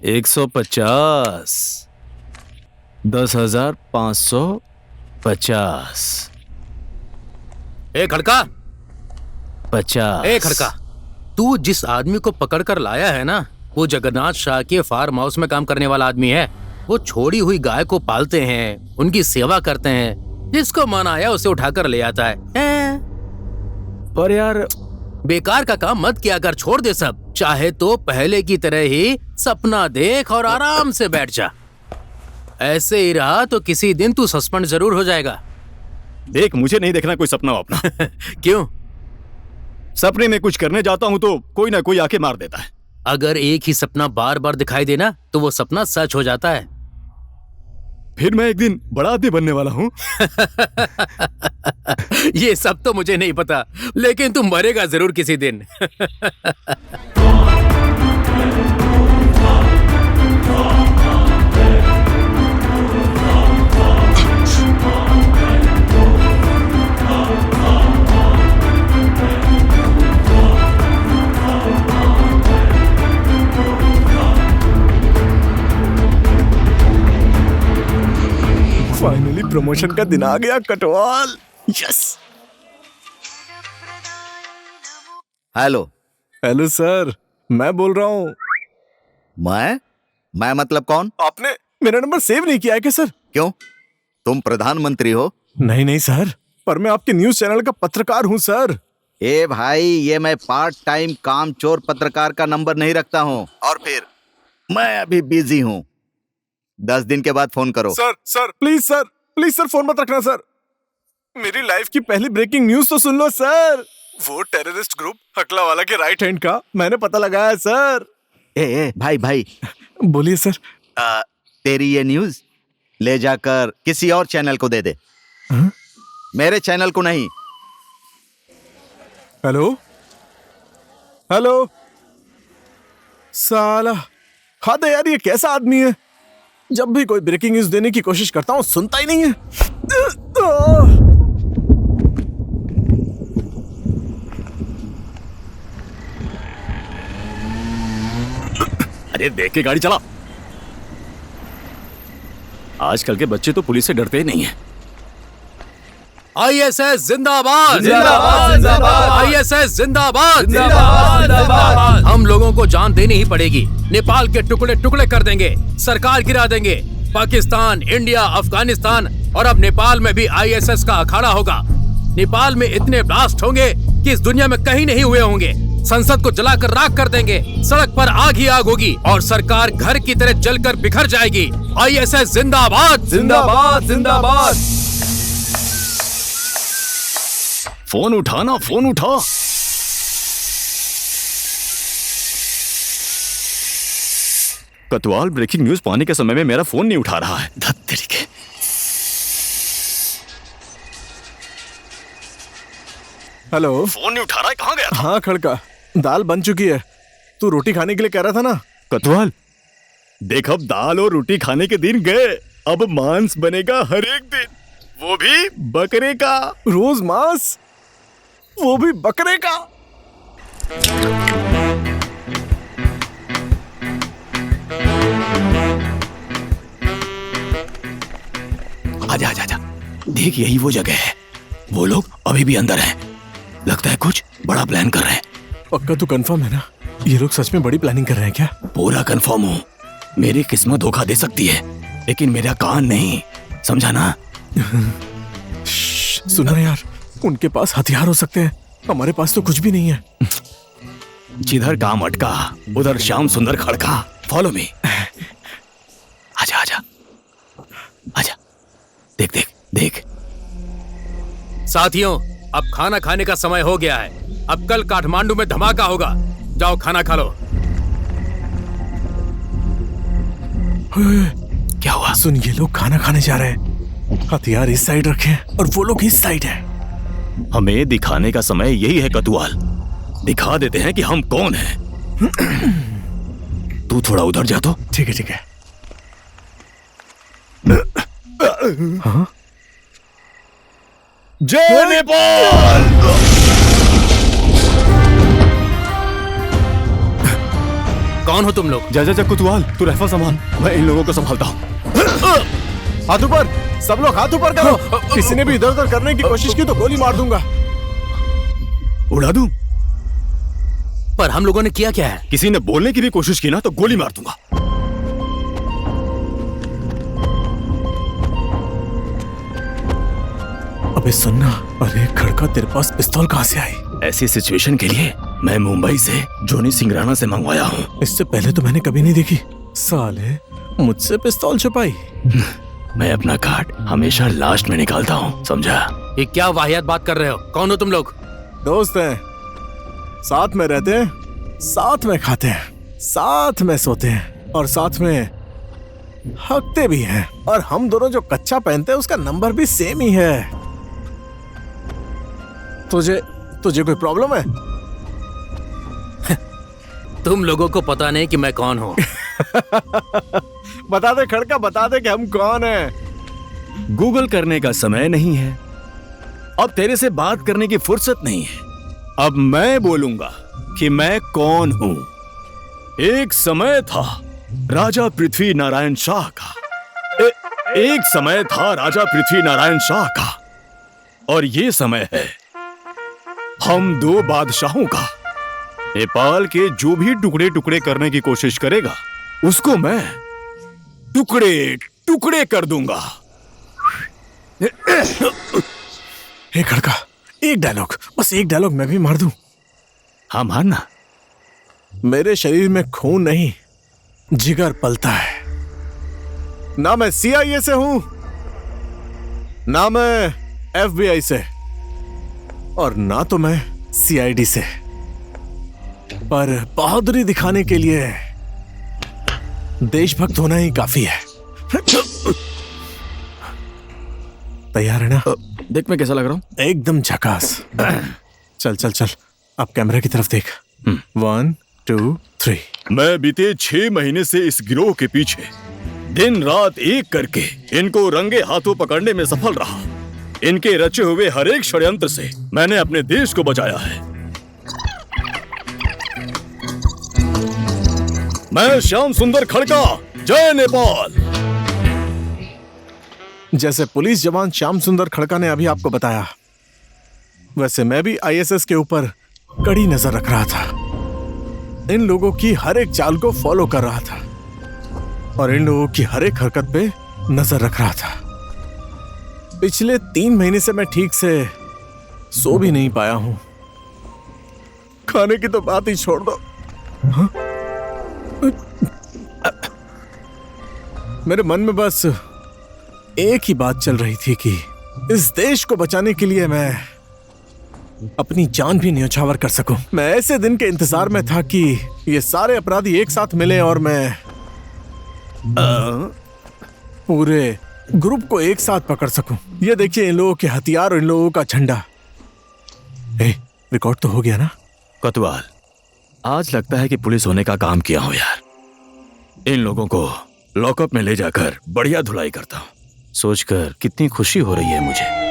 Speaker 5: $150, 10,500, 50।
Speaker 4: ए खड़का,
Speaker 5: 50।
Speaker 4: ए खड़का, तू जिस आदमी को पकड़ कर लाया है ना, वो जगन्नाथ शाह के फार्म हाउस में काम करने वाला आदमी है। वो छोड़ी हुई गाय को पालते हैं, उनकी सेवा करते हैं, जिसको मन आया उसे उठाकर ले आता है।
Speaker 5: पर यार,
Speaker 4: बेकार का काम मत किया कर, छोड़ दे सब। चाहे तो पहले की तरह ही सपना देख और आराम से बैठ जा। ऐसे ही रहा तो किसी दिन तू सस्पेंड जरूर हो जाएगा।
Speaker 5: देख, मुझे नहीं देखना कोई सपना अपना।
Speaker 4: क्यों?
Speaker 5: सपने में कुछ करने जाता हूँ तो कोई ना कोई आके मार देता है।
Speaker 4: अगर एक ही सपना बार बार दिखाई देना तो वो सपना सच हो जाता है।
Speaker 5: फिर मैं एक दिन बड़ा आदमी बनने वाला हूँ।
Speaker 4: ये सब तो मुझे नहीं पता, लेकिन तुम मरेगा जरूर किसी दिन।
Speaker 8: फाइनली प्रमोशन का दिन आ गया Katwal. Yes.
Speaker 11: Hello.
Speaker 8: Hello sir, मैं बोल रहा हूँ।
Speaker 11: मैं मतलब कौन?
Speaker 8: आपने मेरा नंबर सेव नहीं किया है क्या सर?
Speaker 11: क्यों, तुम प्रधानमंत्री हो?
Speaker 8: नहीं नहीं सर, पर मैं आपके न्यूज चैनल का पत्रकार हूँ सर।
Speaker 11: ए भाई, ये मैं पार्ट टाइम कामचोर पत्रकार का नंबर नहीं रखता हूँ। और फिर मैं अभी बिजी हूँ, 10 दिन के बाद फोन करो।
Speaker 8: सर प्लीज सर फोन मत रखना सर। मेरी लाइफ की पहली ब्रेकिंग न्यूज तो सुन लो सर। वो टेररिस्ट ग्रुप हकला वाला के राइट हैंड का मैंने पता लगाया है सर।
Speaker 11: ए भाई
Speaker 8: बोलिए सर।
Speaker 11: तेरी ये न्यूज ले जाकर किसी और चैनल को दे दे। मेरे चैनल को नहीं।
Speaker 8: हेलो साला, हद है यार, ये कैसा आदमी है? जब भी कोई ब्रेकिंग न्यूज देने की कोशिश करता हूं सुनता ही नहीं है।
Speaker 5: अरे देख के गाड़ी चला। आजकल के बच्चे तो पुलिस से डरते ही नहीं है।
Speaker 4: ISS जिंदाबाद, ISS जिंदाबाद। हम लोगों को जान देनी ही पड़ेगी। नेपाल के टुकड़े टुकड़े कर देंगे, सरकार गिरा देंगे। पाकिस्तान, इंडिया, अफगानिस्तान और अब नेपाल में भी ISS का अखाड़ा होगा। नेपाल में इतने ब्लास्ट होंगे कि इस दुनिया में कहीं नहीं हुए होंगे। संसद को जलाकर राख कर देंगे, सड़क पर आग ही आग होगी और सरकार घर की तरह जलकर बिखर जाएगी। ISS जिंदाबाद,
Speaker 5: जिंदाबाद, जिंदाबाद। फोन उठाना, फोन उठा। कतवाल ब्रेकिंग न्यूज पाने के समय में मेरा फोन नहीं उठा रहा है। धत तेरी के।
Speaker 8: हेलो।
Speaker 5: फोन नहीं उठा रहा है, कहाँ गया था?
Speaker 8: हाँ खड़का, दाल बन चुकी है। तू रोटी खाने के लिए कह रहा था ना?
Speaker 5: कतवाल देख, अब दाल और रोटी खाने के दिन गए, अब मांस बनेगा हर एक दिन, वो भी बकरे का।
Speaker 8: रोज मांस, वो भी बकरे का।
Speaker 5: आजा आजा आजा, देख यही वो जगह है। वो लोग अभी भी अंदर हैं। लगता है कुछ बड़ा प्लान कर रहे हैं।
Speaker 8: पक्का तू कंफर्म है ना? ये लोग सच में बड़ी प्लानिंग कर रहे हैं क्या?
Speaker 5: पूरा कंफर्म हूँ। मेरी किस्मत धोखा दे सकती है, लेकिन मेरा कान नहीं, समझा ना?
Speaker 8: सुना यार, उनके पास हथियार हो सकते हैं, हमारे पास तो कुछ भी नहीं है।
Speaker 5: जिधर काम अटका उधर श्याम सुंदर खड़का। Follow me. आजा आजा आजा, देख देख देख।
Speaker 4: साथियों, अब खाना खाने का समय हो गया है। अब कल काठमांडू में धमाका होगा। जाओ खाना खा लो।
Speaker 8: क्या हुआ? सुन, ये लोग खाना खाने जा रहे हैं। हथियार इस साइड रखे हैं और वो लोग इस साइड है।
Speaker 5: हमें दिखाने का समय यही है कतुआल। दिखा देते हैं कि हम कौन हैं। तू थोड़ा उधर जा तो।
Speaker 8: ठीक है ठीक है। हाँ?
Speaker 5: जय नेपाल।
Speaker 4: कौन हो तुम लोग?
Speaker 5: जा जा जा कुतुआल, तू रहफा संभाल, मैं इन लोगों को संभालता हूँ।
Speaker 8: हाथ ऊपर, सब लोग हाथ ऊपर करो। किसी ने भी इधर उधर करने की कोशिश की तो गोली मार दूंगा।
Speaker 5: उड़ा दूं?
Speaker 4: पर हम लोगों ने किया क्या है?
Speaker 5: किसी ने बोलने की भी कोशिश की ना तो गोली मार दूंगा।
Speaker 8: अबे सुनना, अरे खड़का, तेरे पास पिस्तौल कहाँ से आई?
Speaker 5: ऐसी सिचुएशन के लिए मैं मुंबई से जोनी सिंह राणा से मंगवाया हूँ।
Speaker 8: इससे पहले तो मैंने कभी नहीं देखी। साले, मुझसे पिस्तौल छुपाई।
Speaker 5: मैं अपना कार्ड हमेशा लास्ट में निकालता हूँ, समझा?
Speaker 4: ये क्या वाहियात बात कर रहे हो? कौन हो तुम लोग?
Speaker 8: दोस्त हैं, साथ में रहते हैं, साथ में खाते हैं, साथ में सोते हैं और साथ में हकते भी हैं। और हम दोनों जो कच्चा पहनते हैं उसका नंबर भी सेम ही है। तुझे कोई प्रॉब्लम है?
Speaker 4: तुम लोगों को पता नहीं कि मैं कौन हूँ।
Speaker 8: बता दे खड़का, बता दे कि हम कौन हैं।
Speaker 5: गूगल करने का समय नहीं है, अब तेरे से बात करने की फुर्सत नहीं है। अब मैं बोलूंगा कि मैं कौन हूं। एक समय था राजा पृथ्वी नारायण शाह का। एक समय था राजा पृथ्वी नारायण शाह का, और ये समय है हम दो बादशाहों का। नेपाल के जो भी टुकड़े टुकड़े करने की कोशिश करेगा उसको मैं टुकड़े टुकड़े कर दूंगा।
Speaker 8: हे खड़का, एक डायलॉग, बस एक डायलॉग मैं भी मार दूं।
Speaker 5: हाँ मारना।
Speaker 8: मेरे शरीर में खून नहीं, जिगर पलता है। ना मैं CIA से हूं, ना मैं FBI से, और ना तो मैं CID से। पर बहादुरी दिखाने के लिए देशभक्त होना ही काफी है। तैयार है ना?
Speaker 5: देख मैं कैसा लग रहा हूं?
Speaker 8: एकदम झकास। चल चल चल, अब कैमरा की तरफ देख। 1 2 3।
Speaker 5: मैं बीते 6 महीने से इस गिरोह के पीछे दिन रात एक करके इनको रंगे हाथों पकड़ने में सफल रहा। इनके रचे हुए हर एक षड्यंत्र से मैंने अपने देश को बचाया है। मैं श्याम सुंदर खड़का, जय नेपाल।
Speaker 8: जैसे पुलिस जवान श्याम सुंदर खड़का ने अभी आपको बताया, वैसे मैं भी ISS के ऊपर कड़ी नजर रख रहा था। इन लोगों की हर एक चाल को फॉलो कर रहा था और इन लोगों की हर एक हरकत पे नजर रख रहा था। पिछले 3 महीने से मैं ठीक से सो भी नहीं पाया हूं। खाने की तो बात ही छोड़ दो। हाँ? मेरे मन में बस एक ही बात चल रही थी कि इस देश को बचाने के लिए मैं अपनी जान भी न्यौछावर कर सकूं। मैं ऐसे दिन के इंतजार में था कि ये सारे अपराधी एक साथ मिले और मैं पूरे ग्रुप को एक साथ पकड़ सकूं। ये देखिए इन लोगों के हथियार और इन लोगों का झंडा। रिकॉर्ड तो हो गया ना?
Speaker 5: कोतवाल, आज लगता है कि पुलिस होने का काम किया हो यार। इन लोगों को लॉकअप में ले जाकर बढ़िया धुलाई करता हूं। सोचकर कितनी खुशी हो रही है मुझे।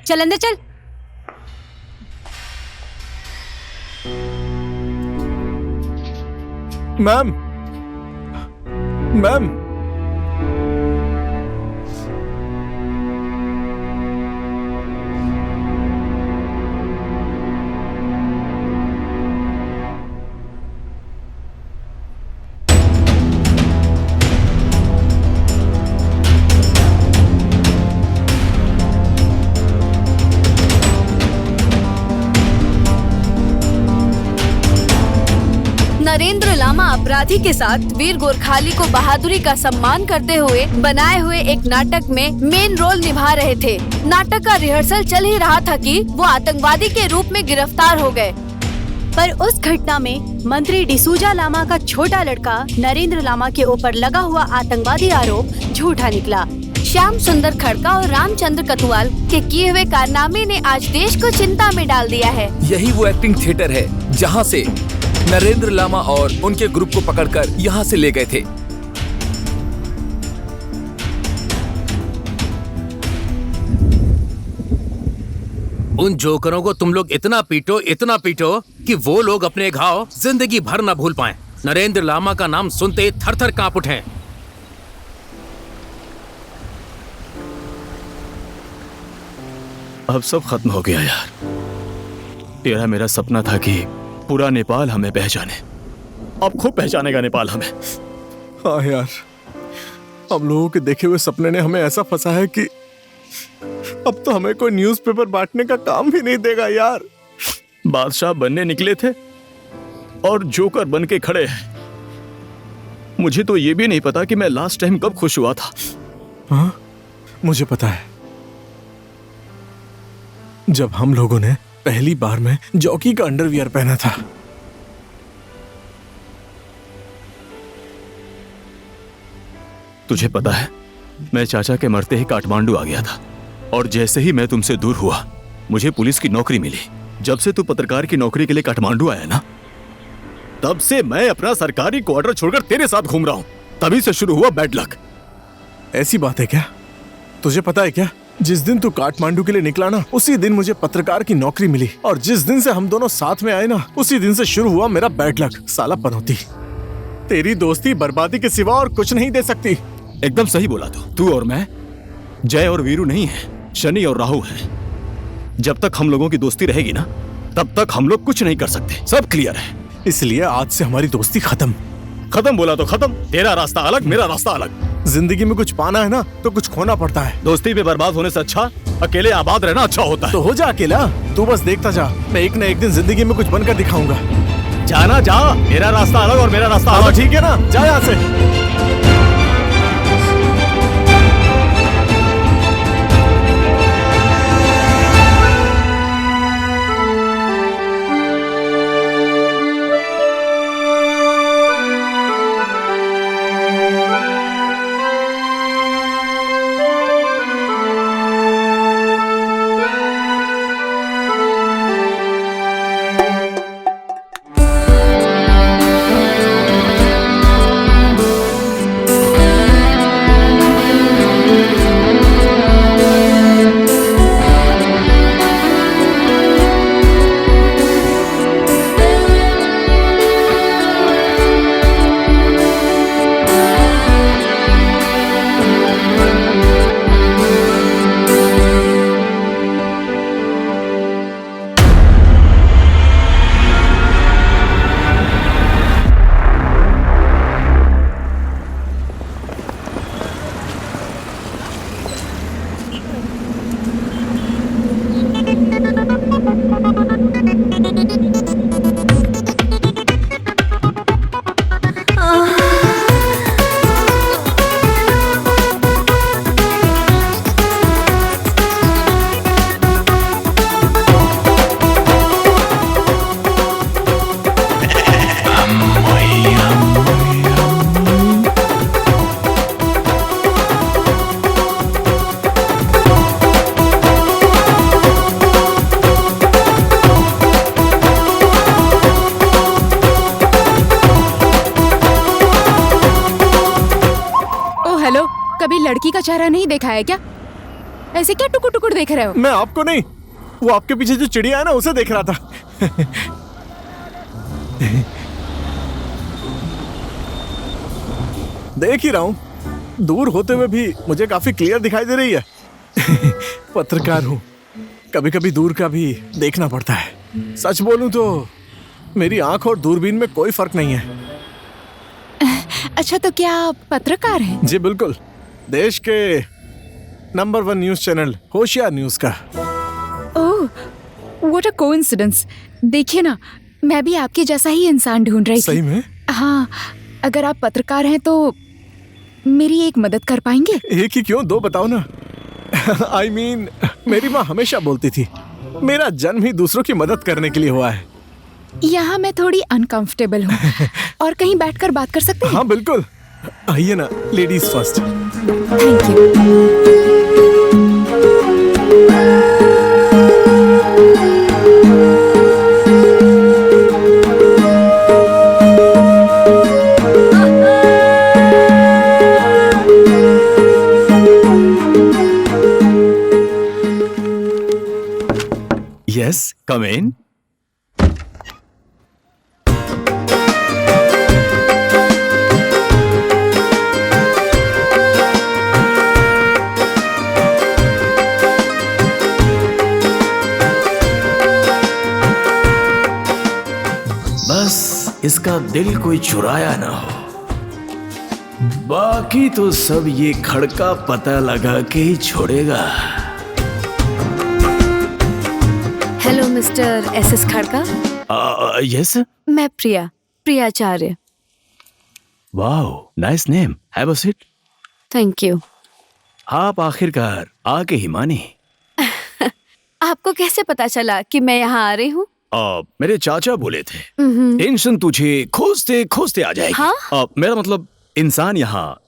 Speaker 3: चल अंदर चल।
Speaker 8: मैम, मैम,
Speaker 2: नरेंद्र लामा अपराधी के साथ वीर गोरखाली को बहादुरी का सम्मान करते हुए बनाए हुए एक नाटक में मेन रोल निभा रहे थे। नाटक का रिहर्सल चल ही रहा था कि वो आतंकवादी के रूप में गिरफ्तार हो गए।
Speaker 3: पर उस घटना में मंत्री डिसूजा लामा का छोटा लड़का नरेंद्र लामा के ऊपर लगा हुआ आतंकवादी आरोप झूठा निकला।
Speaker 2: श्याम सुंदर खड़का और रामचंद्र कतुवाल के किए हुए कारनामे ने आज देश को चिंता में डाल दिया है।
Speaker 9: यही वो एक्टिंग थिएटर है जहां से नरेंद्र लामा और उनके ग्रुप को पकड़कर यहां से ले गए थे।
Speaker 4: उन जोकरों को तुम लोग इतना पीटो कि वो लोग अपने घाव जिंदगी भर न भूल पाएं। नरेंद्र लामा का नाम सुनते ही थर-थर कांप उठें।
Speaker 5: अब सब खत्म हो गया यार। तेरा मेरा सपना था कि पूरा नेपाल हमें पहचाने। अब खूब पहचानेगा नेपाल हमें।
Speaker 8: हाँ यार, हम लोगों के देखे हुए सपने ने हमें ऐसा फंसा है कि अब तो हमें कोई न्यूज़पेपर बांटने का काम भी नहीं देगा यार।
Speaker 5: बादशाह बनने निकले थे और जोकर बन के खड़े हैं। मुझे तो ये भी नहीं पता कि मैं लास्ट टाइम कब खुश हुआ था।
Speaker 8: हाँ, मुझे पता है। जब हम लोगों ने पहली बार में जॉकी का अंडरवियर पहना था।
Speaker 5: तुझे पता है, मैं चाचा के मरते ही काठमांडू आ गया था और जैसे ही मैं तुमसे दूर हुआ मुझे पुलिस की नौकरी मिली। जब से तू पत्रकार की नौकरी के लिए काठमांडू आया ना, तब से मैं अपना सरकारी क्वार्टर छोड़कर तेरे साथ घूम रहा हूं। तभी से शुरू हुआ बैड लक।
Speaker 8: ऐसी बात है क्या? तुझे पता है क्या, जिस दिन तू काठमांडू के लिए निकला ना, उसी दिन मुझे पत्रकार की नौकरी मिली। और जिस दिन से हम दोनों साथ में आए ना, उसी दिन से शुरू हुआ मेरा बैड लक। साला पनौती, तेरी दोस्ती बर्बादी के सिवा और कुछ नहीं दे सकती।
Speaker 5: एकदम सही बोला तू और मैं जय और वीरू नहीं है, शनि और राहु है। जब तक हम लोगों की दोस्ती रहेगी ना, तब तक हम लोग कुछ नहीं कर सकते। सब क्लियर है।
Speaker 8: इसलिए आज से हमारी दोस्ती खत्म।
Speaker 5: खत्म बोला तो खत्म। तेरा रास्ता अलग, मेरा रास्ता अलग।
Speaker 8: जिंदगी में कुछ पाना है ना, तो कुछ खोना पड़ता है।
Speaker 5: दोस्ती में बर्बाद होने से अच्छा अकेले आबाद रहना अच्छा होता है।
Speaker 8: तो हो जा अकेला, तू बस देखता जा। मैं एक न एक दिन जिंदगी में कुछ बनकर दिखाऊंगा।
Speaker 5: जाना जा, मेरा रास्ता अलग और मेरा रास्ता अलग।
Speaker 8: ठीक है ना, जा यहाँ से।
Speaker 12: कभी लड़की का चेहरा नहीं देखा है क्या? ऐसे क्या टुकुर टुकुर देख रहे हो?
Speaker 8: मैं आपको नहीं, वो आपके पीछे जो चिड़िया है ना, उसे देख रहा था। देख ही रहा हूँ, दूर होते हुए भी मुझे काफी क्लियर दिखाई दे रही है। पत्रकार हूँ, कभी कभी दूर का भी देखना पड़ता है। सच बोलूं तो मेरी आंख और दूरबीन में कोई फर्क नहीं है।
Speaker 12: अच्छा, तो क्या आप पत्रकार हैं?
Speaker 8: जी बिल्कुल, देश के नंबर 1 न्यूज चैनल होशियार न्यूज का।
Speaker 12: ओह, व्हाट अ कोइंसिडेंस। देखिए ना, मैं भी आपके जैसा ही इंसान ढूंढ रही थी।
Speaker 8: सही में?
Speaker 12: हाँ, अगर आप पत्रकार हैं तो मेरी एक मदद कर पाएंगे?
Speaker 8: एक ही क्यों, 2 बताओ ना। I mean, मेरी माँ हमेशा बोलती थी, मेरा जन्म ही दूसरों की मदद करने के लिए हुआ है।
Speaker 12: यहाँ मैं थोड़ी अनकंफर्टेबल हूँ और कहीं बैठकर बात कर सकते हैं?
Speaker 8: हाँ बिल्कुल, आइए ना, ladies first.
Speaker 12: Thank you.
Speaker 5: Yes, come in. बस इसका दिल कोई चुराया ना हो, बाकी तो सब ये खड़का पता लगा के ही छोड़ेगा।
Speaker 2: Hello mister SS Khadka.
Speaker 5: Yes.
Speaker 2: मैं Priyacharya.
Speaker 5: Wow, nice name. Have a seat.
Speaker 2: Thank you.
Speaker 5: आप आखिरकार आके ही मानी।
Speaker 2: आपको कैसे पता चला कि मैं यहाँ आ रही हूँ?
Speaker 5: मेरे चाचा बोले थे टेंशन तुझे खोजते खोजते आ जाएगी।
Speaker 2: हाँ?
Speaker 5: मेरा मतलब इंसान यहाँ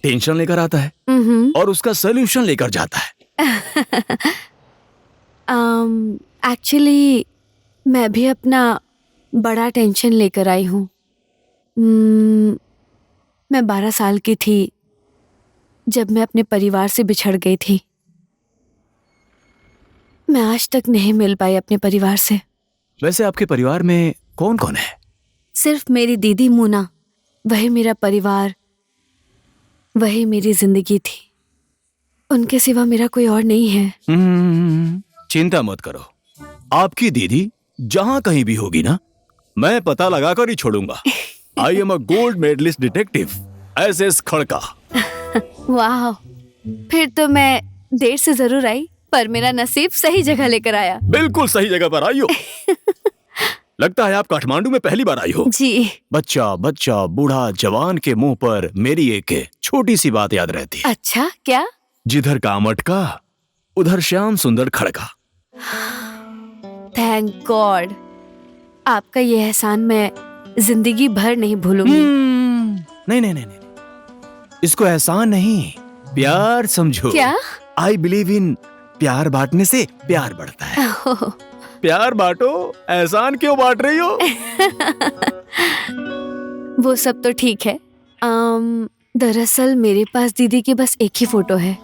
Speaker 5: टेंशन लेकर आता है और उसका सोल्यूशन लेकर जाता है।
Speaker 2: एक्चुअली मैं भी अपना बड़ा टेंशन लेकर आई हूँ। मैं 12 साल की थी जब मैं अपने परिवार से बिछड़ गई थी। मैं आज तक नहीं मिल पाई अपने परिवार से।
Speaker 5: वैसे आपके परिवार में कौन कौन है?
Speaker 2: सिर्फ मेरी दीदी मुना, वही मेरा परिवार, वही मेरी जिंदगी थी। उनके सिवा मेरा कोई और नहीं है।
Speaker 5: चिंता मत करो, आपकी दीदी जहां कहीं भी होगी ना, मैं पता लगा कर ही छोड़ूंगा। I am a gold medalist detective SS Khadka.
Speaker 2: वाह, फिर तो मैं देर से जरूर आई, पर मेरा नसीब सही जगह लेकर आया।
Speaker 5: बिल्कुल सही जगह पर आई हो। लगता है आप काठमांडू में पहली बार आई हो।
Speaker 2: जी।
Speaker 5: बच्चा बच्चा बूढ़ा जवान के मुंह पर मेरी एक छोटी सी बात याद रहती है।
Speaker 2: अच्छा, क्या?
Speaker 5: जिधर काम अटका उधर श्याम सुंदर खड़का।
Speaker 2: थैंक गॉड, आपका ये एहसान मैं जिंदगी भर नहीं भूलूंगी।
Speaker 5: नहीं नहीं नहीं नहीं, इसको एहसान नहीं, प्यार समझो।
Speaker 2: क्या?
Speaker 5: आई बिलीव इन प्यार बांटने से प्यार बढ़ता है। प्यार बांटो, एहसान क्यों बांट रही हो?
Speaker 2: वो सब तो ठीक है। दरअसल मेरे पास दीदी की बस एक ही फोटो है।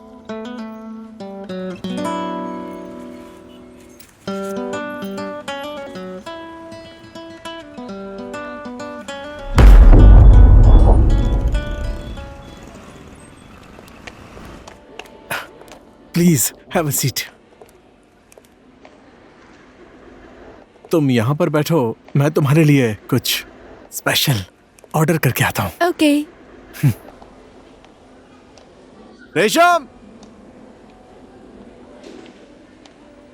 Speaker 8: Please have a seat. तुम यहाँ पर बैठो, मैं तुम्हारे लिए कुछ स्पेशल ऑर्डर करके आता हूँ।
Speaker 2: ओके।
Speaker 5: रेशम,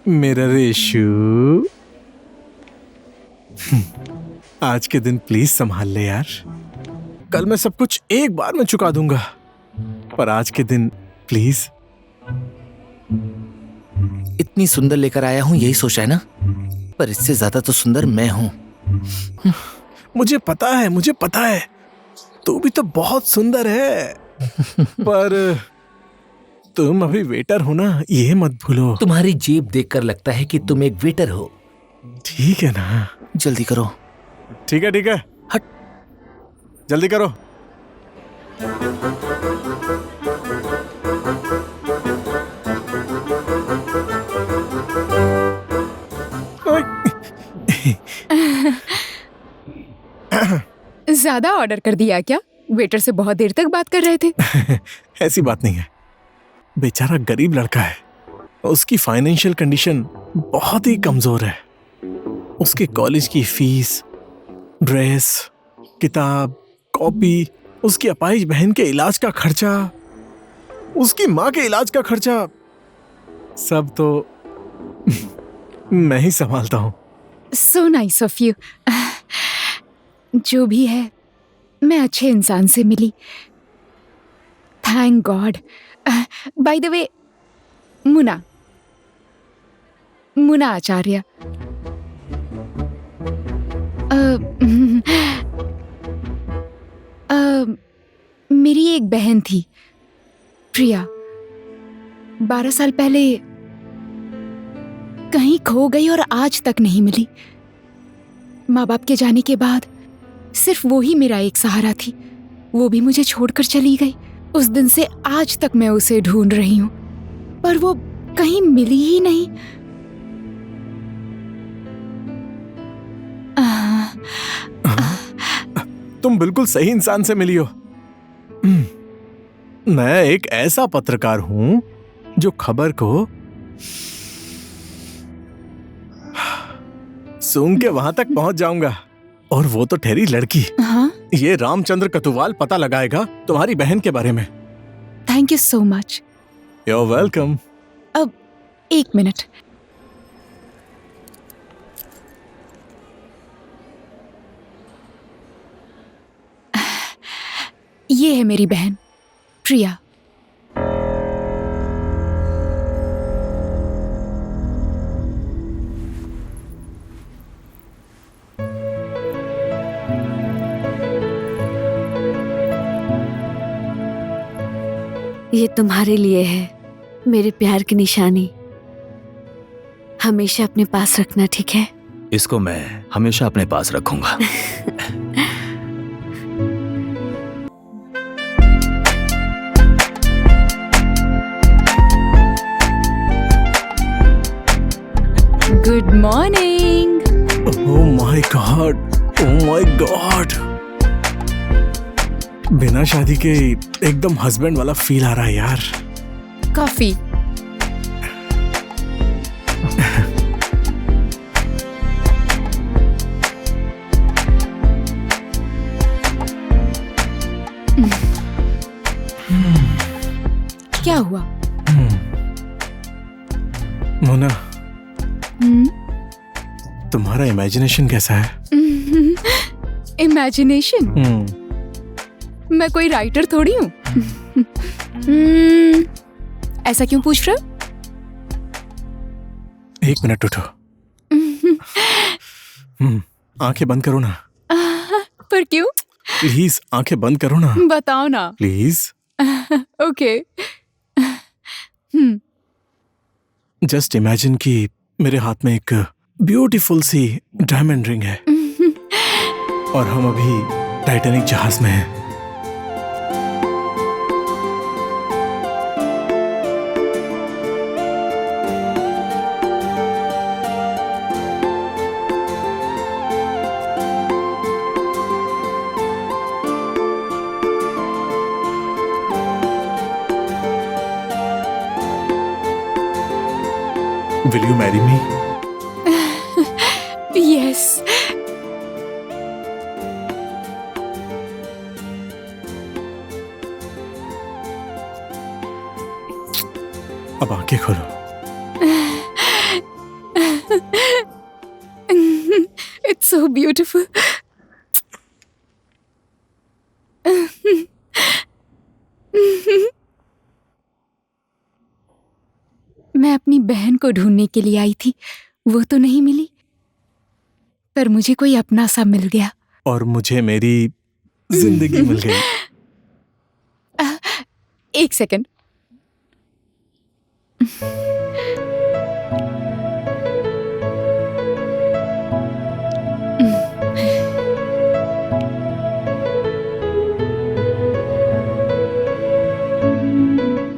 Speaker 8: मेरा रेशू, आज के दिन प्लीज संभाल ले यार। कल मैं सब कुछ एक बार में चुका दूंगा, पर आज के दिन प्लीज।
Speaker 13: इतनी सुंदर लेकर आया हूँ, यही सोचा है ना, पर इससे ज्यादा तो सुंदर मैं हूँ।
Speaker 8: मुझे पता है, तू भी तो बहुत सुंदर है। पर तुम अभी वेटर हो ना, ये मत भूलो।
Speaker 13: तुम्हारी जेब देखकर लगता है कि तुम एक वेटर हो।
Speaker 8: ठीक है ना?
Speaker 13: जल्दी करो।
Speaker 8: ठीक है, हट, जल्दी करो।
Speaker 12: ज्यादा ऑर्डर कर दिया क्या? वेटर से बहुत देर तक बात कर रहे थे।
Speaker 8: ऐसी बात नहीं है, बेचारा गरीब लड़का है, उसकी फाइनेंशियल कंडीशन बहुत ही कमजोर है। उसके कॉलेज की फीस, ड्रेस, किताब, कॉपी, उसकी अपाहिज बहन के इलाज का खर्चा, उसकी माँ के इलाज का खर्चा, सब तो मैं ही संभालता हूँ।
Speaker 12: So nice of you. जो भी है, मैं अच्छे इंसान से मिली। Thank God. By the way, Muna Acharya. मेरी एक बहन थी, प्रिया। 12 साल पहले कहीं खो गई और आज तक नहीं मिली। माँ बाप के जाने के बाद सिर्फ वो ही मेरा एक सहारा थी। वो भी मुझे छोड़कर चली गई। उस दिन से आज तक मैं उसे ढूंढ रही हूँ, पर वो कहीं मिली ही नहीं।
Speaker 8: तुम बिल्कुल सही इंसान से मिली हो। मैं एक ऐसा पत्रकार हूं जो खबर को सूंघ के वहां तक पहुंच जाऊंगा। और वो तो ठहरी लड़की।
Speaker 12: हाँ?
Speaker 8: ये रामचंद्र कतुवाल पता लगाएगा तुम्हारी बहन के बारे में।
Speaker 12: Thank you so much.
Speaker 8: You're welcome।
Speaker 12: अब 1 मिनट। ये है मेरी बहन प्रिया।
Speaker 2: ये तुम्हारे लिए है, मेरे प्यार की निशानी। हमेशा अपने पास रखना, ठीक है?
Speaker 5: इसको मैं हमेशा अपने पास रखूंगा।
Speaker 12: Good morning.
Speaker 8: Oh my God, oh my God. बिना शादी के एकदम हस्बैंड वाला फील आ रहा है यार।
Speaker 12: कॉफी। क्या हुआ?
Speaker 8: मोना, तुम्हारा इमेजिनेशन कैसा है?
Speaker 12: इमेजिनेशन? मैं कोई राइटर थोड़ी हूँ। ऐसा क्यों पूछ रहे हो?
Speaker 8: 1 मिनट उठो। आंखें बंद करो ना।
Speaker 12: पर क्यों?
Speaker 8: प्लीज आंखें बंद करो ना।
Speaker 12: बताओ ना।
Speaker 8: प्लीज।
Speaker 12: ओके।
Speaker 8: जस्ट इमेजिन कि मेरे हाथ में एक ब्यूटीफुल सी डायमंड रिंग है और हम अभी टाइटैनिक जहाज में हैं। Will you marry me?
Speaker 12: Yes.
Speaker 8: अब आंखें खोलो।
Speaker 12: It's so beautiful. मैं अपनी बहन को ढूंढने के लिए आई थी, वो तो नहीं मिली, पर मुझे कोई अपना सा मिल गया।
Speaker 8: और मुझे मेरी जिंदगी मिल गई।
Speaker 12: 1 सेकंड।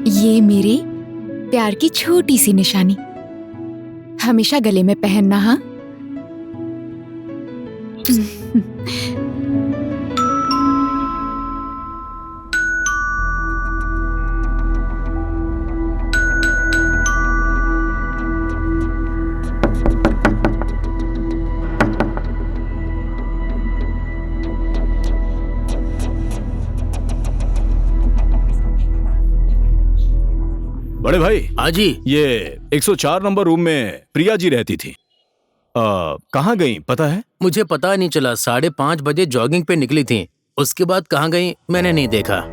Speaker 12: ये मेरे प्यार की छोटी सी निशानी, हमेशा गले में पहनना। हाँ,
Speaker 5: बड़े भाई।
Speaker 4: हाँ जी।
Speaker 5: ये 104 नंबर रूम में प्रिया जी रहती थी। कहाँ गई पता है?
Speaker 4: मुझे पता नहीं चला। 5:30 बजे जॉगिंग पे निकली थी, उसके बाद कहाँ गई मैंने नहीं देखा।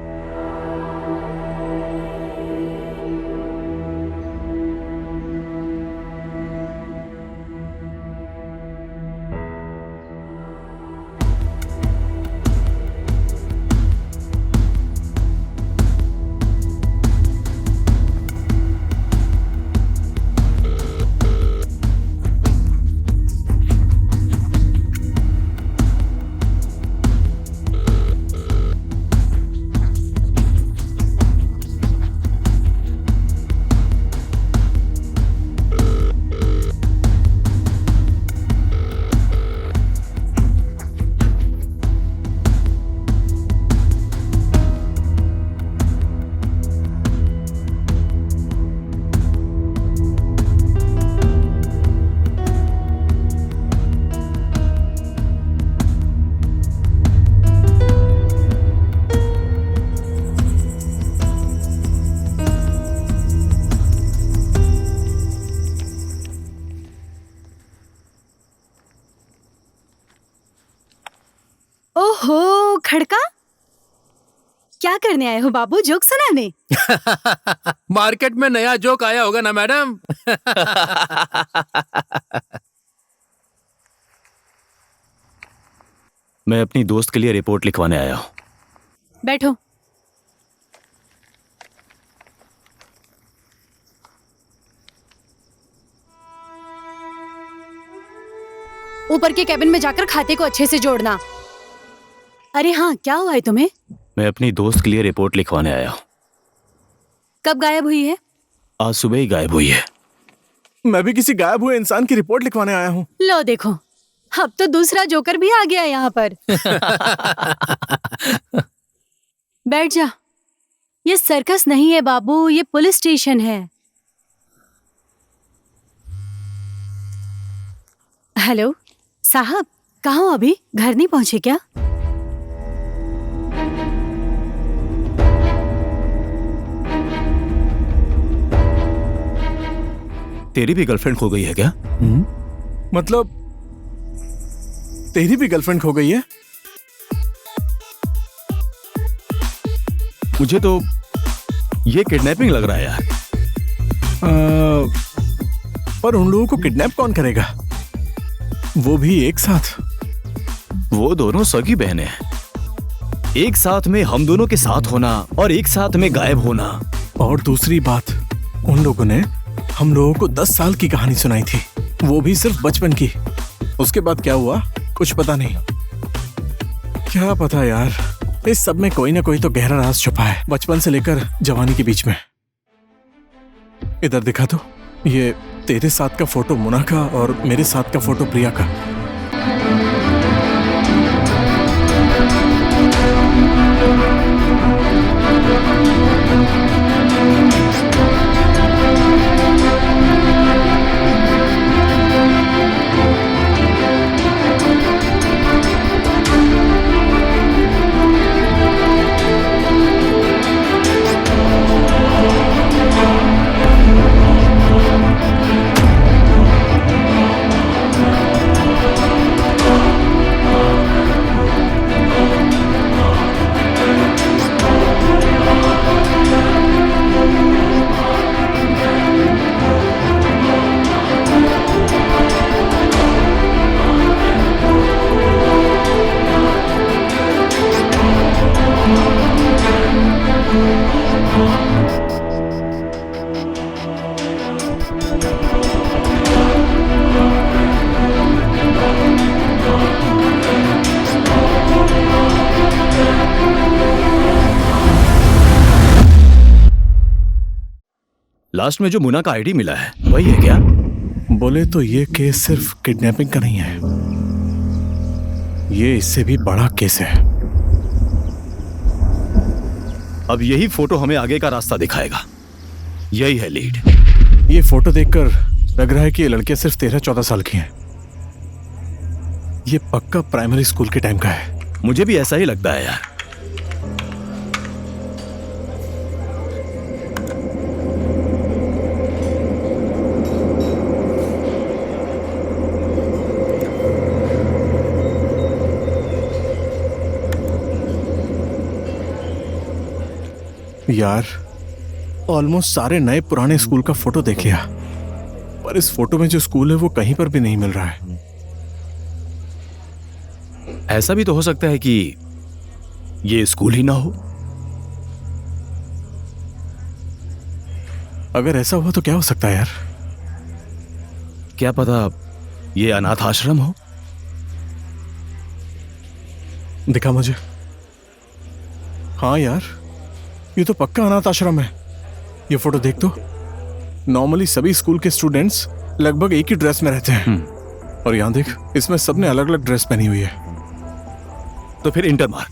Speaker 3: ओहो खड़का, क्या करने आए हो बाबू? जोक सुनाने?
Speaker 4: मार्केट में नया जोक आया होगा ना मैडम।
Speaker 5: मैं अपनी दोस्त के लिए रिपोर्ट लिखवाने आया हूँ।
Speaker 3: बैठो। ऊपर के कैबिन में जाकर खाते को अच्छे से जोड़ना। अरे हाँ, क्या हुआ है तुम्हें?
Speaker 5: मैं अपनी दोस्त के लिए रिपोर्ट लिखवाने आया हूँ।
Speaker 3: कब गायब हुई है?
Speaker 5: आज सुबह ही गायब हुई है।
Speaker 8: मैं भी किसी गायब हुए इंसान की रिपोर्ट लिखवाने आया हूँ।
Speaker 3: लो देखो, अब तो दूसरा जोकर भी आ गया यहाँ पर। बैठ जा। ये सर्कस नहीं है बाबू, ये पुलिस स्टेशन है। हेलो साहब, कहाँ हो अभी? घर नहीं पहुंचे क्या?
Speaker 5: तेरी भी गर्लफ्रेंड खो गई है क्या?
Speaker 8: मतलब तेरी भी गर्लफ्रेंड खो गई है?
Speaker 5: मुझे तो ये किडनैपिंग लग रहा है यार।
Speaker 8: पर उन लोगों को किडनैप कौन करेगा, वो भी एक साथ?
Speaker 5: वो दोनों सगी बहनें हैं। एक साथ में हम दोनों के साथ होना और एक साथ में गायब होना।
Speaker 8: और दूसरी बात, उन लोगों ने हम लोगों को 10 साल की कहानी सुनाई थी, वो भी सिर्फ बचपन की। उसके बाद क्या हुआ कुछ पता नहीं। क्या पता यार, इस सब में कोई ना कोई तो गहरा राज छुपा है, बचपन से लेकर जवानी के बीच में। इधर दिखा तो, ये तेरे साथ का फोटो मुना का और मेरे साथ का फोटो प्रिया का।
Speaker 5: लास्ट में जो मुना का आईडी मिला है वही है क्या?
Speaker 8: बोले तो ये केस सिर्फ किडनैपिंग का नहीं है, ये इससे भी बड़ा केस है।
Speaker 5: अब यही फोटो हमें आगे का रास्ता दिखाएगा। यही है लीड।
Speaker 8: ये फोटो देखकर लग रहा है कि ये लड़के सिर्फ 13-14 साल की हैं। ये पक्का प्राइमरी स्कूल के टाइम का है।
Speaker 5: मुझे भी ऐसा ही लगता है यार।
Speaker 8: यार ऑलमोस्ट सारे नए पुराने स्कूल का फोटो देख लिया, पर इस फोटो में जो स्कूल है वो कहीं पर भी नहीं मिल रहा है।
Speaker 5: ऐसा भी तो हो सकता है कि ये स्कूल ही ना हो।
Speaker 8: अगर ऐसा हुआ तो क्या हो सकता है यार?
Speaker 5: क्या पता ये अनाथ आश्रम हो।
Speaker 8: दिखा मुझे। हाँ यार, ये तो पक्का अनाथ आश्रम है। ये फोटो देख तो। नॉर्मली सभी स्कूल के स्टूडेंट्स लगभग एक ही ड्रेस में रहते हैं, और यहाँ देख, इसमें सबने अलग अलग ड्रेस पहनी हुई है।
Speaker 5: तो फिर इंटर मार।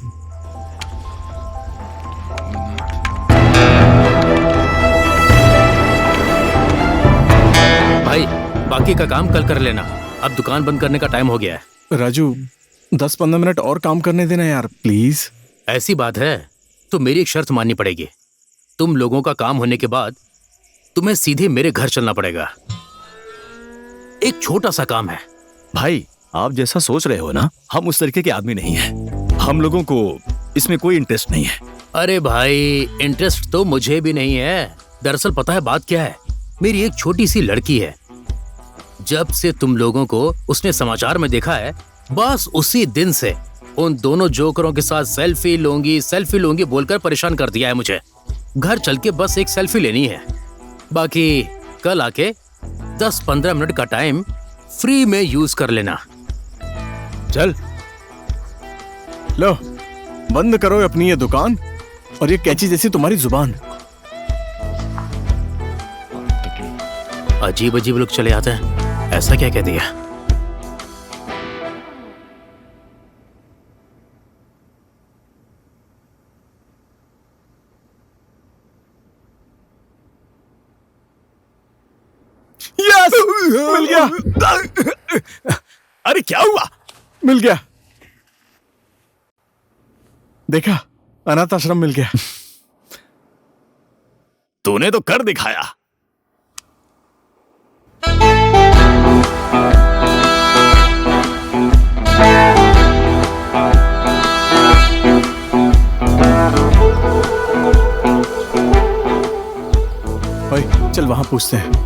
Speaker 4: भाई, बाकी का काम कल कर लेना, अब दुकान बंद करने का टाइम हो गया है।
Speaker 8: राजू, 10-15 मिनट और काम करने देना यार, प्लीज।
Speaker 4: ऐसी बात है तो मेरी एक शर्त माननी पड़ेगी। तुम लोगों का काम होने के बाद तुम्हें सीधे मेरे घर चलना पड़ेगा। एक छोटा सा काम है।
Speaker 5: भाई, आप जैसा सोच रहे हो ना, हम उस तरीके के आदमी नहीं हैं। हम लोगों को इसमें कोई इंटरेस्ट नहीं है।
Speaker 4: अरे भाई, इंटरेस्ट तो मुझे भी नहीं है। दरअसल पता है बात क्या है, मेरी एक छोटी सी लड़की है। जब से तुम लोगों को उसने समाचार में देखा है, बस उसी दिन से उन दोनों जोकरों के साथ सेल्फी लूंगी बोलकर परेशान कर दिया है मुझे। घर चल के बस एक सेल्फी लेनी है, बाकी कल आके 10-15 मिनट का टाइम फ्री में यूज कर लेना।
Speaker 8: चल लो, बंद करो अपनी ये दुकान और ये कैंची जैसी तुम्हारी जुबान।
Speaker 4: अजीब अजीब लोग चले आते हैं, ऐसा क्या कह दिया?
Speaker 8: यस, मिल गया।
Speaker 5: अरे क्या हुआ?
Speaker 8: मिल गया, देखा, अनाथ आश्रम मिल गया।
Speaker 5: तूने तो कर दिखाया।
Speaker 8: भाई चल वहां पूछते हैं।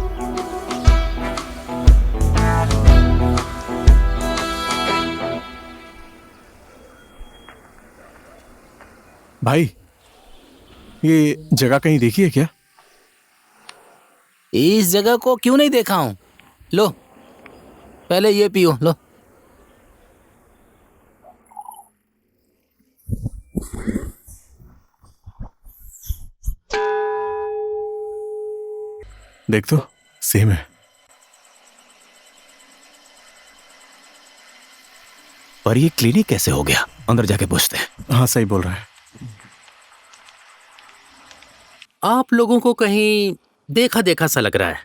Speaker 8: भाई ये जगह कहीं देखी है क्या?
Speaker 13: इस जगह को क्यों नहीं देखा हूं? लो पहले ये पियो, लो।
Speaker 8: देख तो, सेम है।
Speaker 5: पर ये क्लिनिक कैसे हो गया? अंदर जाके पूछते हैं।
Speaker 8: हाँ सही बोल रहा है।
Speaker 4: आप लोगों को कहीं देखा देखा सा लग रहा है।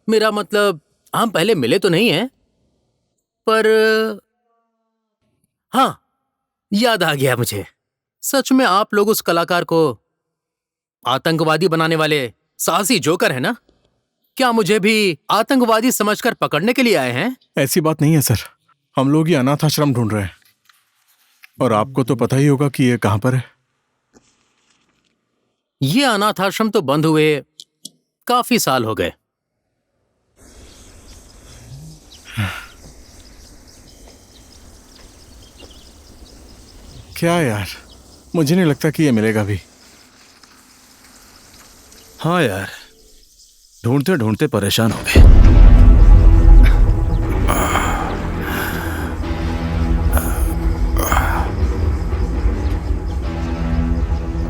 Speaker 4: मेरा मतलब, हम पहले मिले तो नहीं हैं, पर हाँ, याद आ गया मुझे। सच में आप लोग उस कलाकार को आतंकवादी बनाने वाले साहसी जोकर है ना? क्या मुझे भी आतंकवादी समझकर पकड़ने के लिए आए हैं?
Speaker 8: ऐसी बात नहीं है सर, हम लोग ये अनाथ आश्रम ढूंढ रहे हैं और आपको तो पता ही होगा कि ये कहां पर है।
Speaker 4: ये अनाथ आश्रम तो बंद हुए काफी साल हो गए।
Speaker 8: क्या यार, मुझे नहीं लगता कि ये मिलेगा भी।
Speaker 5: हाँ यार, ढूंढते ढूंढते परेशान हो गए।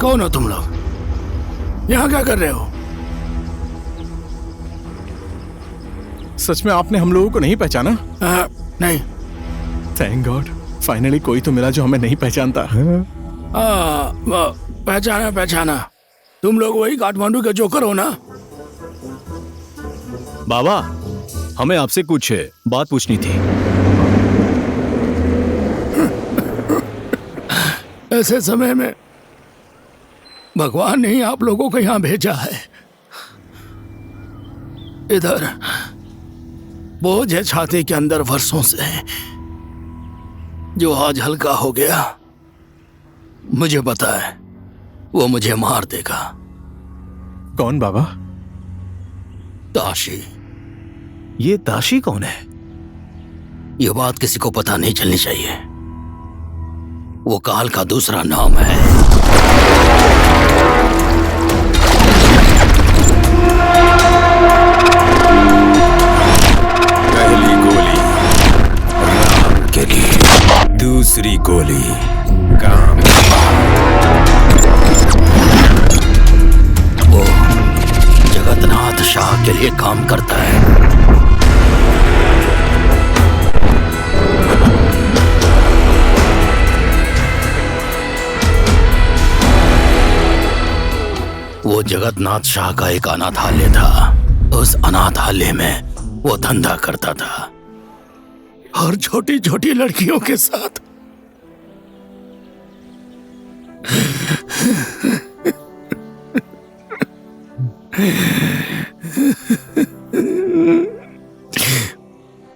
Speaker 14: कौन हो तुम लोग? यहाँ क्या कर रहे हो?
Speaker 8: सच में आपने हम लोगों को नहीं पहचाना?
Speaker 14: नहीं।
Speaker 8: थैंक गॉड, फाइनली कोई तो मिला जो हमें नहीं पहचानता।
Speaker 14: पहचाना। तुम लोग वही काठमांडू के जोकर हो ना?
Speaker 5: बाबा, हमें आपसे कुछ बात पूछनी थी।
Speaker 14: ऐसे समय में भगवान ने ही आप लोगों को यहाँ भेजा है। इधर बोझ है छाती के अंदर वर्षों से, जो आज हल्का हो गया। मुझे पता है वो मुझे मार देगा।
Speaker 8: कौन बाबा?
Speaker 14: ताशी।
Speaker 5: ये ताशी कौन है?
Speaker 14: ये बात किसी को पता नहीं चलनी चाहिए। वो काल का दूसरा नाम है।
Speaker 10: पहली गोली राम के लिए, दूसरी गोली काम।
Speaker 14: वो जगन्नाथ शाह के लिए काम करता है। वो जगन्नाथ शाह का एक अनाथालय था। उस अनाथालय में वो धंधा करता था और छोटी छोटी लड़कियों के साथ।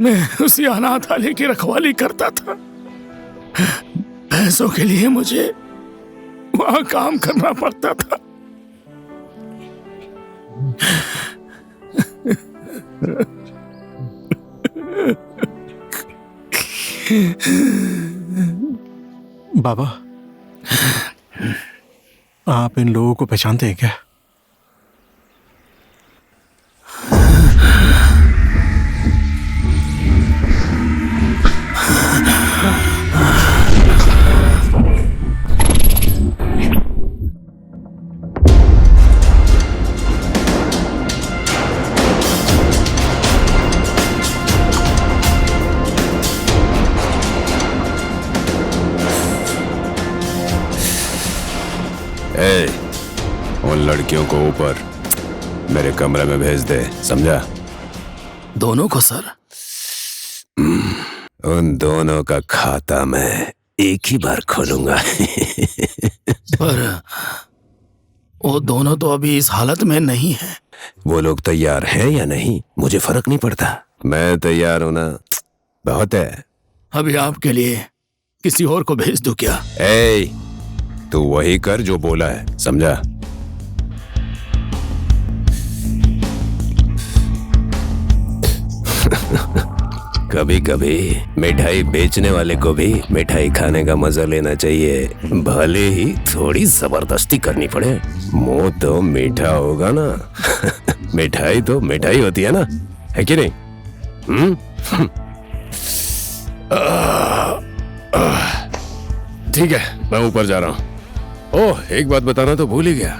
Speaker 14: मैं उसी अनाथालय की रखवाली करता था। पैसों के लिए मुझे वहां काम करना पड़ता था।
Speaker 8: बाबा, आप इन लोगों को पहचानते हैं क्या?
Speaker 15: उन लड़कियों को ऊपर मेरे कमरे में भेज दे, समझा?
Speaker 14: दोनों को सर?
Speaker 15: उन दोनों का खाता मैं एक ही बार खोलूंगा।
Speaker 14: पर वो दोनों तो अभी इस हालत में नहीं है।
Speaker 15: वो लोग तैयार हैं या नहीं मुझे फर्क नहीं पड़ता, मैं तैयार हूं ना, बहुत है।
Speaker 14: अभी आपके लिए किसी और को भेज दूं क्या?
Speaker 15: तू वही कर जो बोला है, समझा? कभी कभी मिठाई बेचने वाले को भी मिठाई खाने का मजा लेना चाहिए, भले ही थोड़ी जबरदस्ती करनी पड़े। मुंह तो मीठा होगा ना। मिठाई तो मिठाई होती है ना, है कि नहीं? ठीक है, मैं ऊपर जा रहा हूँ। ओह, एक बात बताना तो भूल ही गया,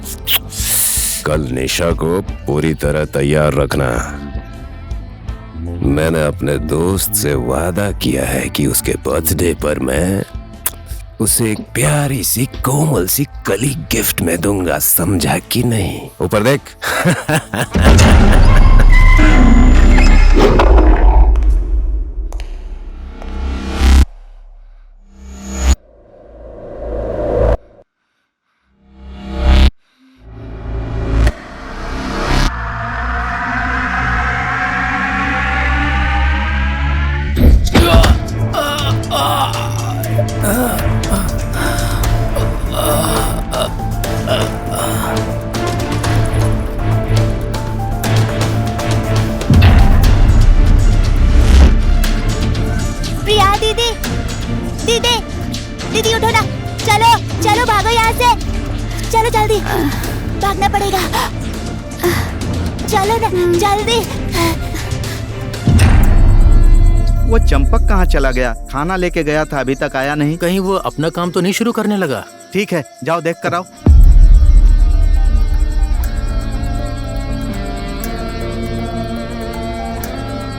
Speaker 15: कल निशा को पूरी तरह तैयार रखना। मैंने अपने दोस्त से वादा किया है कि उसके बर्थडे पर मैं उसे एक प्यारी सी कोमल सी कली गिफ्ट में दूंगा, समझा कि नहीं? ऊपर देख।
Speaker 1: दीदी उठो ना, चलो चलो भागो यहाँ से, चलो जल्दी, भागना पड़ेगा, चलो ना जल्दी।
Speaker 11: वो चंपक कहाँ चला गया? खाना लेके गया था, अभी तक आया नहीं।
Speaker 4: कहीं वो अपना काम तो नहीं शुरू करने लगा?
Speaker 11: ठीक है, जाओ देख कर आओ।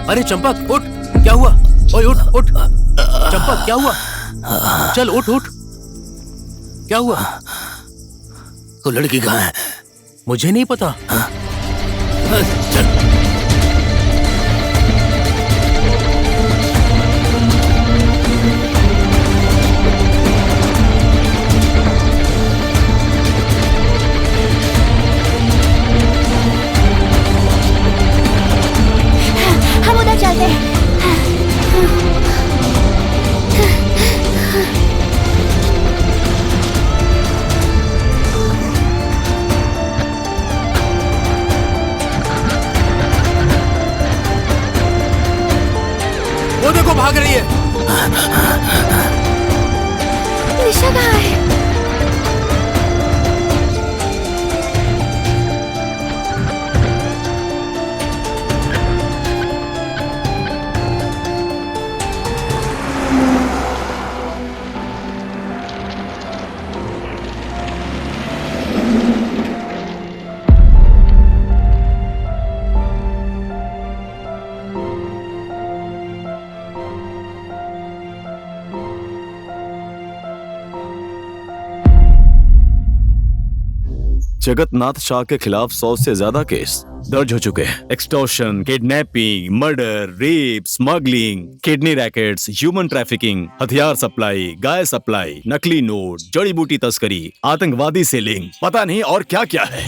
Speaker 4: अरे चंपक उठ, क्या हुआ? ओए उठ उठ, चंपक क्या हुआ? चल उठ उठ, क्या हुआ?
Speaker 14: वो लड़की कहाँ है?
Speaker 4: मुझे नहीं पता। चल।
Speaker 1: हम उधर चलते हैं।
Speaker 4: वो देखो भाग रही है।
Speaker 1: निशा कहाँ है?
Speaker 5: जगतनाथ शाह के खिलाफ 100 से ज्यादा केस दर्ज हो चुके हैं। Extortion, kidnapping, murder, rape, smuggling, kidney rackets, human trafficking, हथियार सप्लाई, गाय सप्लाई, नकली नोट, जड़ी बूटी तस्करी, आतंकवादी से लिंक, पता नहीं और क्या क्या है।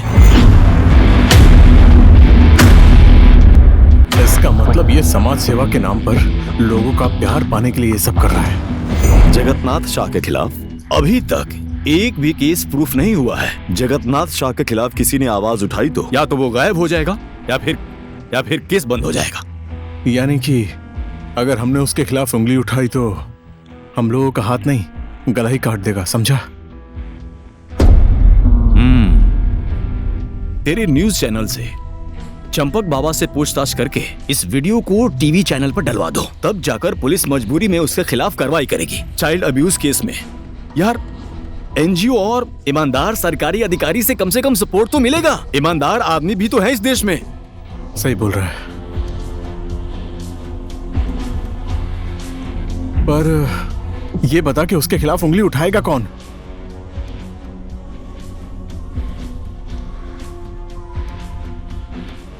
Speaker 8: इसका मतलब ये समाज सेवा के नाम पर लोगों का प्यार पाने के लिए ये सब कर रहा है।
Speaker 5: जगतनाथ शाह के खिलाफ अभी तक एक भी केस प्रूफ नहीं हुआ है। जगन्नाथ शाह के खिलाफ किसी ने आवाज उठाई तो या तो वो गायब हो जाएगा या फिर केस बंद हो जाएगा।
Speaker 8: यानी कि अगर हमने उसके खिलाफ उंगली उठाई तो हम लोगों का हाथ नहीं गला ही काट देगा, समझा?
Speaker 5: तेरे न्यूज चैनल से चंपक बाबा से पूछताछ करके इस वीडियो को टीवी चैनल पर डलवा दो, तब जाकर पुलिस मजबूरी में उसके खिलाफ कार्रवाई करेगी। चाइल्ड अब्यूज केस में यार एनजीओ और ईमानदार सरकारी अधिकारी से कम सपोर्ट तो मिलेगा। ईमानदार आदमी भी तो है इस देश में।
Speaker 8: सही बोल रहा है, पर ये बता कि उसके खिलाफ उंगली उठाएगा कौन?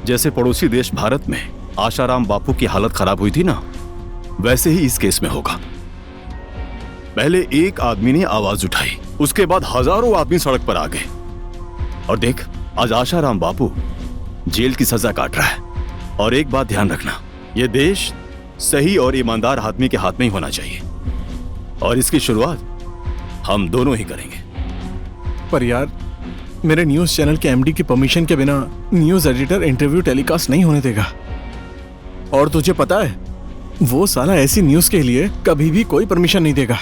Speaker 5: जैसे पड़ोसी देश भारत में आशाराम बापू की हालत खराब हुई थी ना, वैसे ही इस केस में होगा। पहले एक आदमी ने आवाज उठाई, उसके बाद हजारों आदमी सड़क पर आ गए। और देख, आज आशाराम बापू जेल की सजा काट रहा है। और एक बात ध्यान रखना, यह देश सही और ईमानदार आदमी के हाथ में ही होना चाहिए, और इसकी शुरुआत हम दोनों ही करेंगे।
Speaker 8: पर यार, मेरे न्यूज चैनल के एमडी की परमिशन के बिना न्यूज एडिटर इंटरव्यू टेलीकास्ट नहीं होने देगा। और तुझे पता है, वो साला ऐसी न्यूज के लिए कभी भी कोई परमिशन नहीं देगा।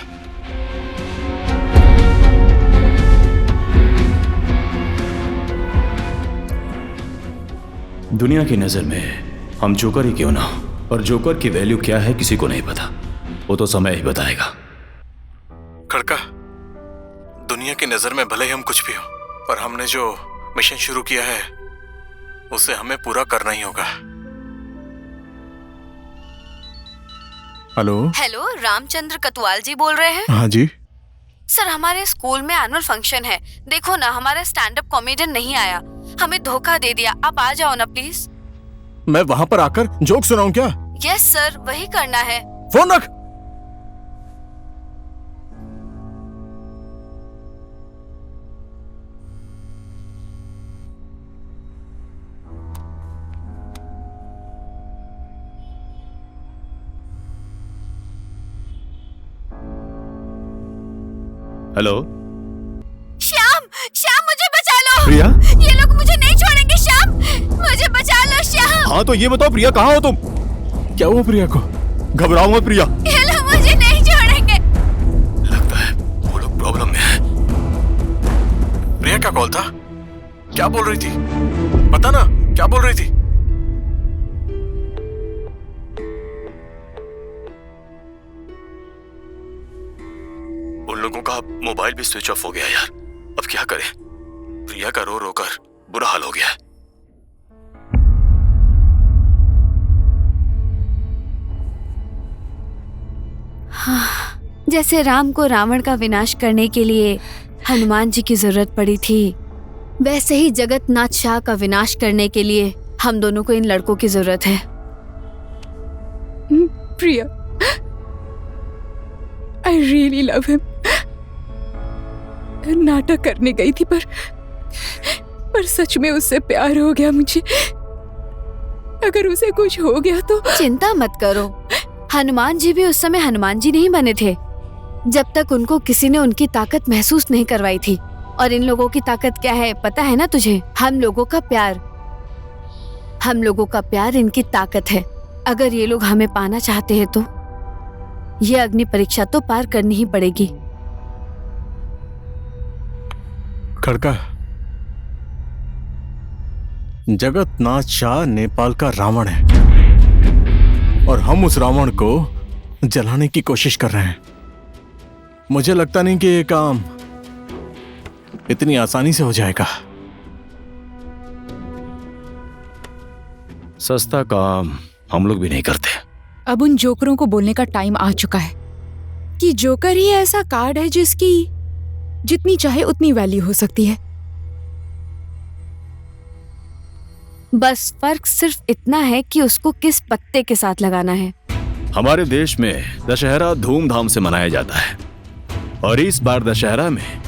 Speaker 5: दुनिया की नजर में हम जोकर ही क्यों ना हो, पर जोकर की वैल्यू क्या है किसी को नहीं पता, वो तो समय ही बताएगा।
Speaker 8: खड़का, दुनिया की नजर में भले ही हम कुछ भी हो, पर हमने जो मिशन शुरू किया है उसे हमें पूरा करना ही होगा।
Speaker 2: हेलो, रामचंद्र कतवाल जी बोल रहे हैं?
Speaker 8: हाँ जी
Speaker 2: सर, हमारे स्कूल में एनुअल फंक्शन है। देखो ना, हमारा स्टैंड अप कॉमेडियन नहीं आया, हमें धोखा दे दिया। आप आ जाओ ना प्लीज।
Speaker 8: मैं वहां पर आकर जोक सुनाऊं क्या?
Speaker 2: यस सर, वही करना है।
Speaker 8: फोन रख।
Speaker 5: हेलो
Speaker 2: श्याम, श्याम मुझे बचा लो।
Speaker 5: प्रिया,
Speaker 2: ये लोग मुझे नहीं छोड़ेंगे। श्याम, मुझे बचा लो। श्याम।
Speaker 5: हाँ तो ये बताओ प्रिया, कहाँ हो तुम?
Speaker 8: क्या हुआ प्रिया को?
Speaker 5: घबराओ मत प्रिया।
Speaker 2: ये लोग मुझे नहीं छोड़ेंगे।
Speaker 5: लगता है वो लोग प्रॉब्लम में है।
Speaker 8: प्रिया का कॉल था? क्या बोल रही थी? पता ना क्या बोल रही थी?
Speaker 5: उन लोगों का मोबाइल भी स्विच ऑफ हो गया यार। अब क्या करें? प्रिया का रो रो कर बुरा हाल हो गया है।
Speaker 2: हाँ, जैसे राम को रावण का विनाश करने के लिए हनुमान जी की जरूरत पड़ी थी, वैसे ही जगन्नाथ शाह का विनाश करने के लिए हम दोनों को इन लड़कों की जरूरत है।
Speaker 12: प्रिया, आई रियली लव हिम। नाटक करने गई थी पर सच में उससे प्यार हो गया मुझे। अगर उसे कुछ हो गया तो।
Speaker 2: चिंता मत करो, हनुमान जी भी उस समय हनुमान जी नहीं बने थे जब तक उनको किसी ने उनकी ताकत महसूस नहीं करवाई थी। और इन लोगों की ताकत क्या है पता है ना तुझे? हम लोगों का प्यार। हम लोगों का प्यार इनकी ताकत है। अगर ये लोग हमें पाना चाहते हैं तो ये अग्नि परीक्षा तो पार करनी ही पड़ेगी।
Speaker 8: खड़का, जगन्नाथ शाह नेपाल का रावण है और हम उस रावण को जलाने की कोशिश कर रहे हैं। मुझे लगता नहीं कि ये काम इतनी आसानी से हो जाएगा।
Speaker 5: सस्ता काम हम लोग भी नहीं करते।
Speaker 12: अब उन जोकरों को बोलने का टाइम आ चुका है कि जोकर ही ऐसा कार्ड है जिसकी जितनी चाहे उतनी वैल्यू हो सकती है।
Speaker 2: बस फर्क सिर्फ इतना है कि उसको किस पत्ते के साथ लगाना है।
Speaker 5: हमारे देश में दशहरा धूमधाम से मनाया जाता है और इस बार दशहरा में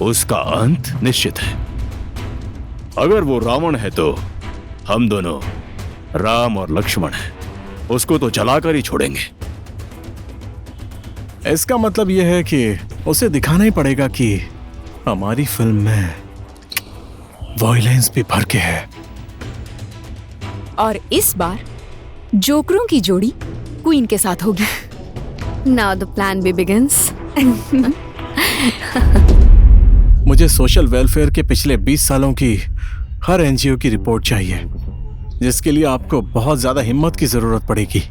Speaker 5: उसका अंत निश्चित है। अगर वो रावण है तो हम दोनों राम और लक्ष्मण हैं, उसको तो जलाकर ही छोड़ेंगे।
Speaker 8: इसका मतलब यह है कि उसे दिखाना ही पड़ेगा कि हमारी फिल्म में वॉयलेंस भी भर के है।
Speaker 12: और इस बार जोकरों की जोड़ी क्वीन के साथ होगी।
Speaker 2: Now the plan B begins.
Speaker 8: मुझे सोशल वेलफेयर के पिछले 20 सालों की हर एनजीओ की रिपोर्ट चाहिए, जिसके लिए आपको बहुत ज्यादा हिम्मत की जरूरत पड़ेगी।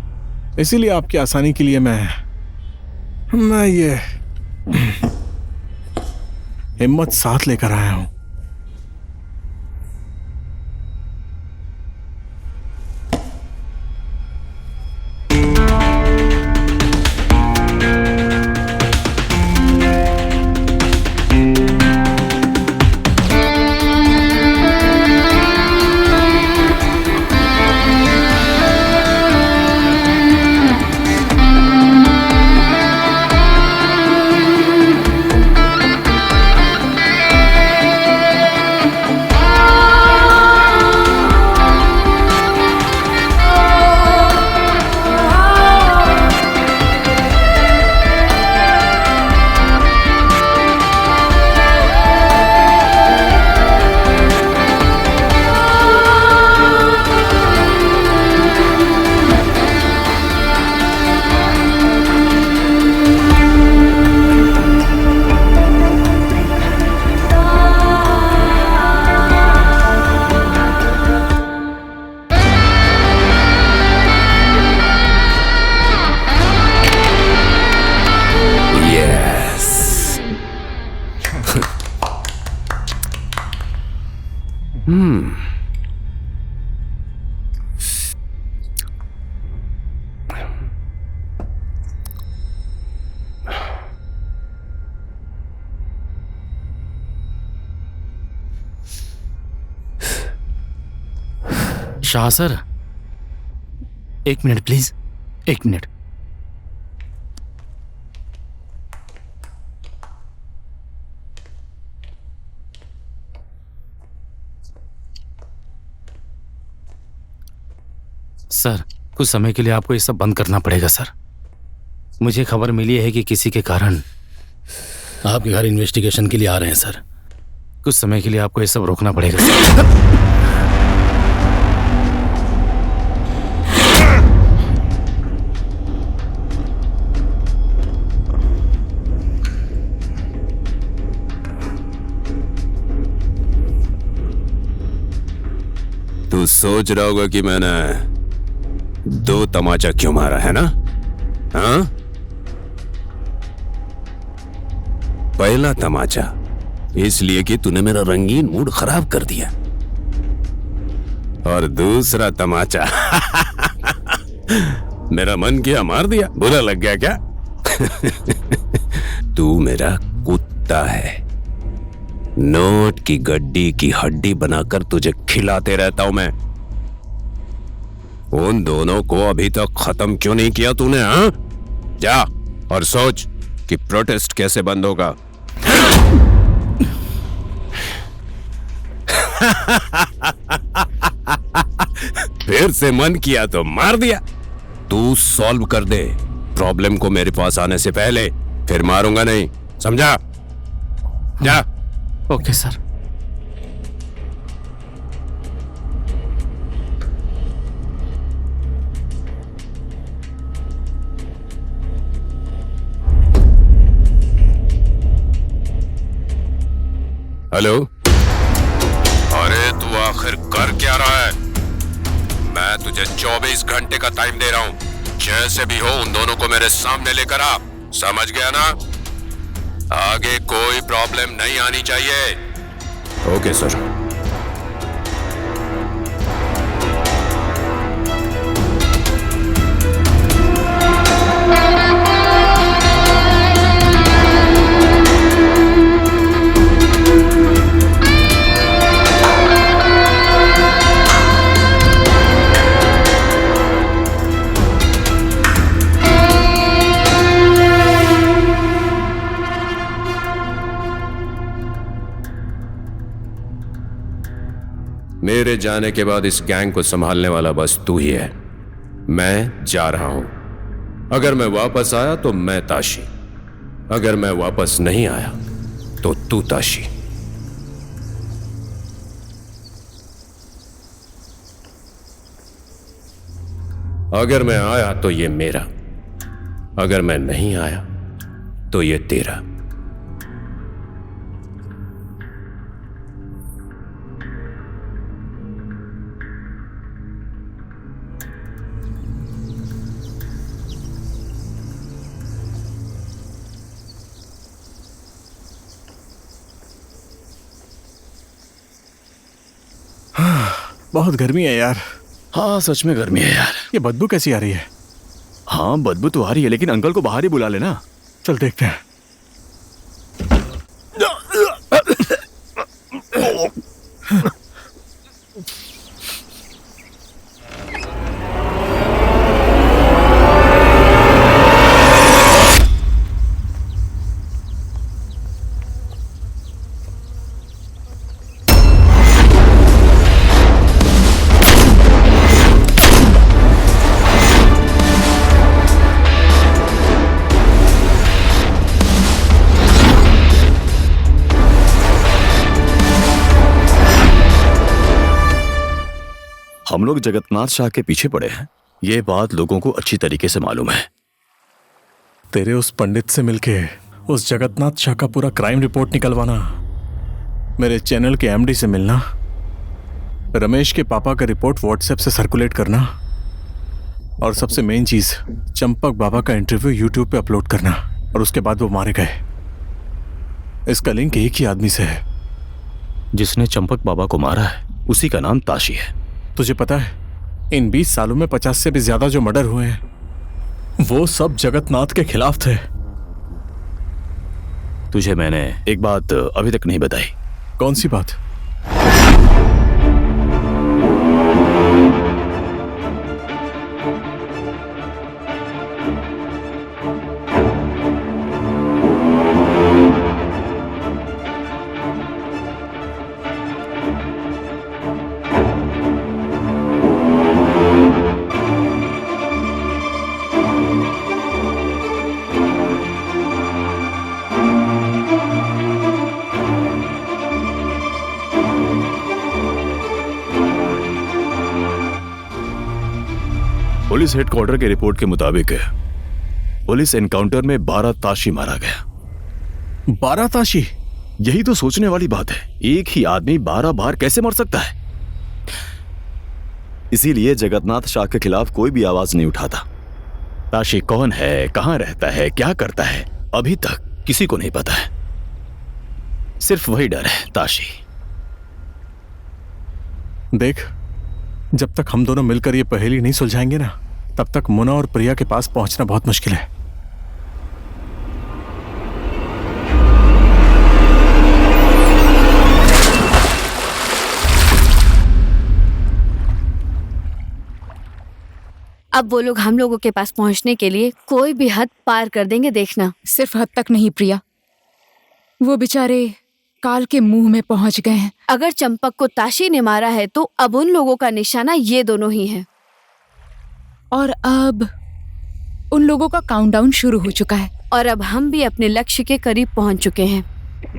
Speaker 8: इसीलिए आपकी आसानी के लिए मैं ये हिम्मत साथ लेकर आया हूं।
Speaker 6: Shah sir, 1 minute please, 1 minute. Sir, कुछ समय के लिए आपको ये सब बंद करना पड़ेगा सर। मुझे खबर मिली है कि किसी के कारण आपके घर इन्वेस्टिगेशन के लिए आ रहे हैं सर। कुछ समय के लिए आपको ये सब रोकना पड़ेगा सर।
Speaker 15: तू सोच रहा होगा कि मैंने 2 तमाचा क्यों मारा है ना? हाँ? पहला तमाचा इसलिए कि तूने मेरा रंगीन मूड खराब कर दिया, और दूसरा तमाचा मेरा मन किया मार दिया। बुरा लग गया क्या? तू मेरा कुत्ता है, नोट की गड्डी की हड्डी बनाकर तुझे खिलाते रहता हूं मैं। उन दोनों को अभी तक खत्म क्यों नहीं किया तूने? हाँ, जा और सोच कि प्रोटेस्ट कैसे बंद होगा। फिर से मन किया तो मार दिया। तू सॉल्व कर दे प्रॉब्लम को मेरे पास आने से पहले, फिर मारूंगा नहीं, समझा? जा।
Speaker 6: Okay sir.
Speaker 15: हेलो, अरे तू आखिर कर क्या रहा है? मैं तुझे 24 घंटे का टाइम दे रहा हूं, जैसे भी हो उन दोनों को मेरे सामने लेकर आ। समझ गया ना? आगे कोई प्रॉब्लम नहीं आनी चाहिए। Okay sir. मेरे जाने के बाद इस गैंग को संभालने वाला बस तू ही है। मैं जा रहा हूं। अगर मैं वापस आया तो मैं ताशी, अगर मैं वापस नहीं आया तो तू ताशी। अगर मैं आया तो ये मेरा, अगर मैं नहीं आया तो ये तेरा।
Speaker 8: बहुत गर्मी है यार।
Speaker 5: हाँ सच में गर्मी है यार।
Speaker 8: ये बदबू कैसी आ रही है?
Speaker 5: हाँ बदबू तो आ रही है, लेकिन अंकल को बाहर ही बुला लेना।
Speaker 8: चल देखते हैं।
Speaker 5: हम लोग जगन्नाथ शाह के पीछे पड़े हैं, ये बात लोगों को अच्छी तरीके से मालूम है।
Speaker 8: तेरे उस पंडित से मिलके उस जगन्नाथ शाह का पूरा क्राइम रिपोर्ट निकलवाना, मेरे चैनल के एमडी से मिलना, रमेश के पापा का रिपोर्ट व्हाट्सएप से सर्कुलेट करना, और सबसे मेन चीज चंपक बाबा का इंटरव्यू यूट्यूब पे अपलोड करना, और उसके बाद वो मारे गए। इसका लिंक एक ही आदमी से है।
Speaker 5: जिसने चंपक बाबा को मारा है उसी का नाम ताशी है।
Speaker 8: तुझे पता है इन 20 सालों में 50 से भी ज्यादा जो मर्डर हुए हैं वो सब जगन्नाथ के खिलाफ थे।
Speaker 5: तुझे मैंने एक बात अभी तक नहीं बताई।
Speaker 8: कौन सी बात?
Speaker 5: पुलिस हेडक्वार्टर के रिपोर्ट के मुताबिक पुलिस एनकाउंटर में 12 ताशी मारा गया।
Speaker 8: 12 ताशी?
Speaker 5: यही तो सोचने वाली बात है। एक ही आदमी 12 बार कैसे मर सकता है? इसीलिए जगन्नाथ शाह के खिलाफ कोई भी आवाज नहीं उठाता। ताशी कौन है, कहां रहता है, क्या करता है, अभी तक किसी को नहीं पता है। सिर्फ वही डर है, ताशी।
Speaker 8: देख, जब तक हम दोनों मिलकर ये पहेली नहीं सुलझाएंगे ना, तब तक मुना और प्रिया के पास पहुंचना बहुत मुश्किल है।
Speaker 2: अब वो लोग हम लोगों के पास पहुंचने के लिए कोई भी हद पार कर देंगे, देखना।
Speaker 12: सिर्फ हद तक नहीं प्रिया, वो बेचारे काल के मुंह में पहुंच गए हैं।
Speaker 2: अगर चंपक को ताशी ने मारा है तो अब उन लोगों का निशाना ये दोनों ही हैं।
Speaker 12: और अब उन लोगों का काउंटडाउन शुरू हो चुका है।
Speaker 2: और अब हम भी अपने लक्ष्य के करीब पहुंच चुके हैं।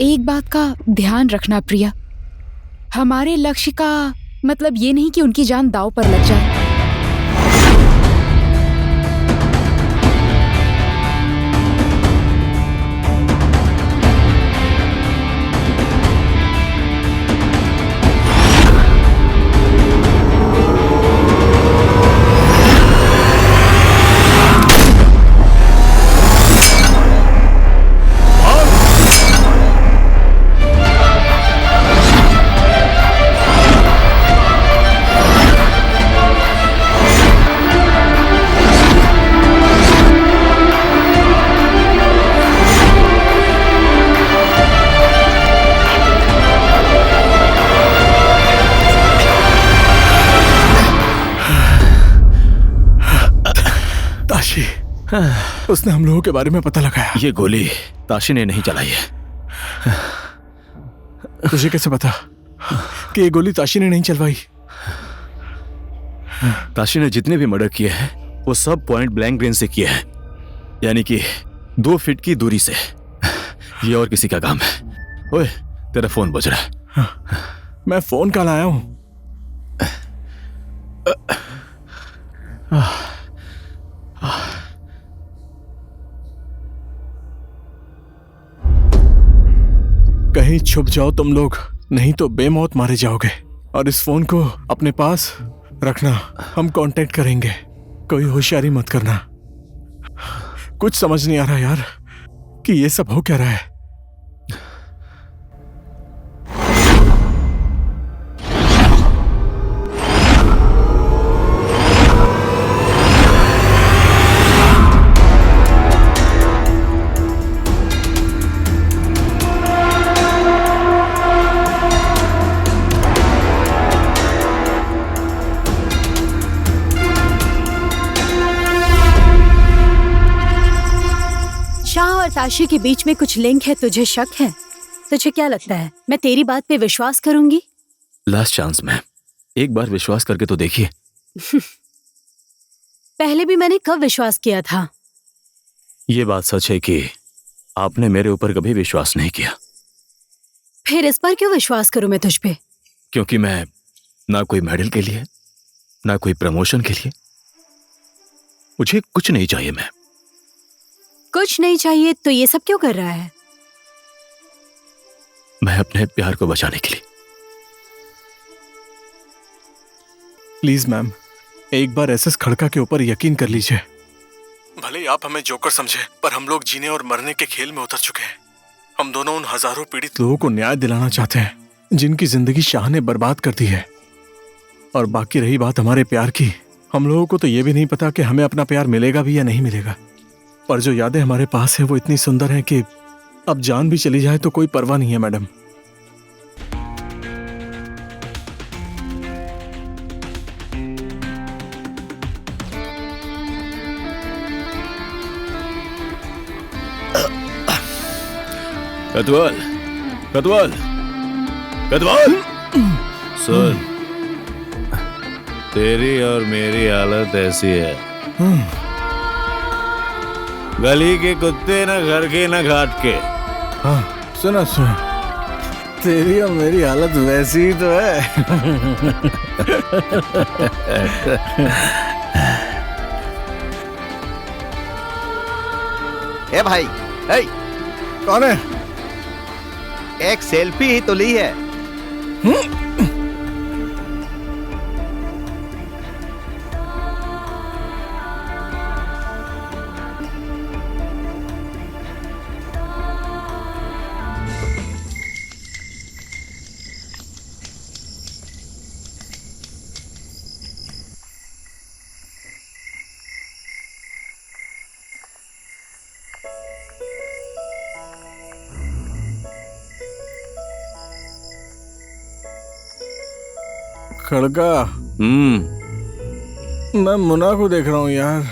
Speaker 12: एक बात का ध्यान रखना प्रिया, हमारे लक्ष्य का मतलब ये नहीं कि उनकी जान दांव पर लग जाए।
Speaker 8: उसने हम लोगों के बारे में पता लगाया।
Speaker 5: ये गोली ताशी ने नहीं चलाई है।
Speaker 8: तुझे कैसे पता कि ये गोली ताशी ने नहीं चलवाई?
Speaker 5: ताशी ने जितने भी मर्डर किए हैं वो सब पॉइंट ब्लैंक रेंज से किए हैं, यानी कि 2 फीट की दूरी से। ये और किसी का काम है। ओए, तेरा फोन बज रहा है।
Speaker 8: मैं फोन कल आया हूं। कहीं छुप जाओ तुम लोग, नहीं तो बेमौत मारे जाओगे। और इस फोन को अपने पास रखना, हम कांटेक्ट करेंगे। कोई होशियारी मत करना। कुछ समझ नहीं आ रहा यार कि ये सब हो क्या रहा है।
Speaker 3: ताशी के बीच में कुछ लिंक है, तुझे शक है? तुझे क्या लगता है मैं तेरी बात पे विश्वास करूंगी?
Speaker 5: लास्ट चांस मैम, एक बार विश्वास करके तो देखिए।
Speaker 3: पहले भी मैंने कब विश्वास किया था?
Speaker 5: ये बात सच है कि आपने मेरे ऊपर कभी विश्वास नहीं किया।
Speaker 3: फिर इस पर क्यों विश्वास करूं मैं तुझ पे?
Speaker 5: क्योंकि मैं ना कोई मेडल के लिए, ना कोई प्रमोशन के लिए, मुझे कुछ नहीं चाहिए। मैं
Speaker 3: कुछ नहीं चाहिए तो ये सब क्यों कर रहा है?
Speaker 5: मैं अपने प्यार को बचाने के लिए।
Speaker 8: प्लीज मैम, एक बार एसएस खड़का के ऊपर यकीन कर लीजिए। भले आप हमें जोकर समझे, पर हम लोग जीने और मरने के खेल में उतर चुके हैं। हम दोनों उन हजारों पीड़ित लोगों को न्याय दिलाना चाहते हैं जिनकी जिंदगी शाह ने बर्बाद कर दी है। और बाकी रही बात हमारे प्यार की, हम लोगों को तो ये भी नहीं पता कि हमें अपना प्यार मिलेगा भी या नहीं मिलेगा। पर जो यादें हमारे पास है वो इतनी सुंदर हैं कि अब जान भी चली जाए तो कोई परवाह नहीं है मैडम।
Speaker 5: कतवाल, कतवाल, कतवाल, सुन, तेरी और मेरी हालत ऐसी है, गली के कुत्ते न घर के न घाट के।
Speaker 8: हाँ, सुना सुना, तेरी और मेरी हालत वैसी ही तो है।
Speaker 11: ए भाई, ए,
Speaker 8: कौन है?
Speaker 11: एक सेल्फी ही तो ली है।
Speaker 8: खड़का, मैं मुन्ना को देख रहा हूँ यार।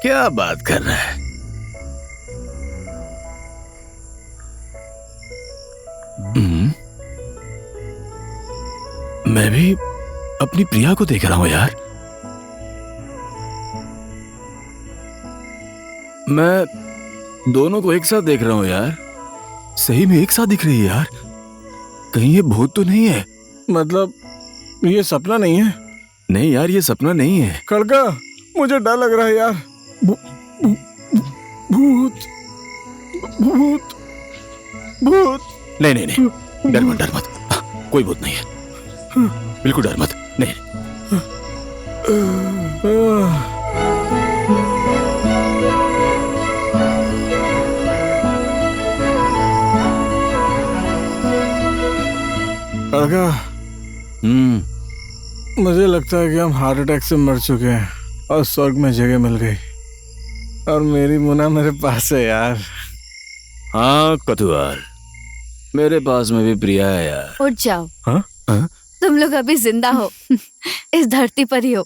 Speaker 5: क्या बात कर रहा है? मैं भी अपनी प्रिया को देख रहा हूँ यार। मैं दोनों को एक साथ देख रहा हूँ यार। सही में एक साथ दिख रही है यार। कहीं ये भूत तो नहीं है?
Speaker 8: मतलब ये सपना नहीं है?
Speaker 5: नहीं यार, ये सपना नहीं है।
Speaker 8: खड़का, मुझे डर लग रहा है यार। भूत, भूत, भूत।
Speaker 5: नहीं नहीं नहीं, डर मत, डर मत। कोई भूत नहीं है, बिल्कुल डर मत। नहीं।
Speaker 8: खड़का, मुझे लगता है कि हम हार्ट अटैक से मर चुके हैं और स्वर्ग में जगह मिल गई और मेरी मुन्ना मेरे पास है यार।
Speaker 5: हाँ कतुआल, मेरे पास में भी प्रिया है यार।
Speaker 2: उठ जाओ।
Speaker 5: हाँ? हाँ?
Speaker 2: तुम लोग अभी जिंदा हो, इस धरती पर ही हो।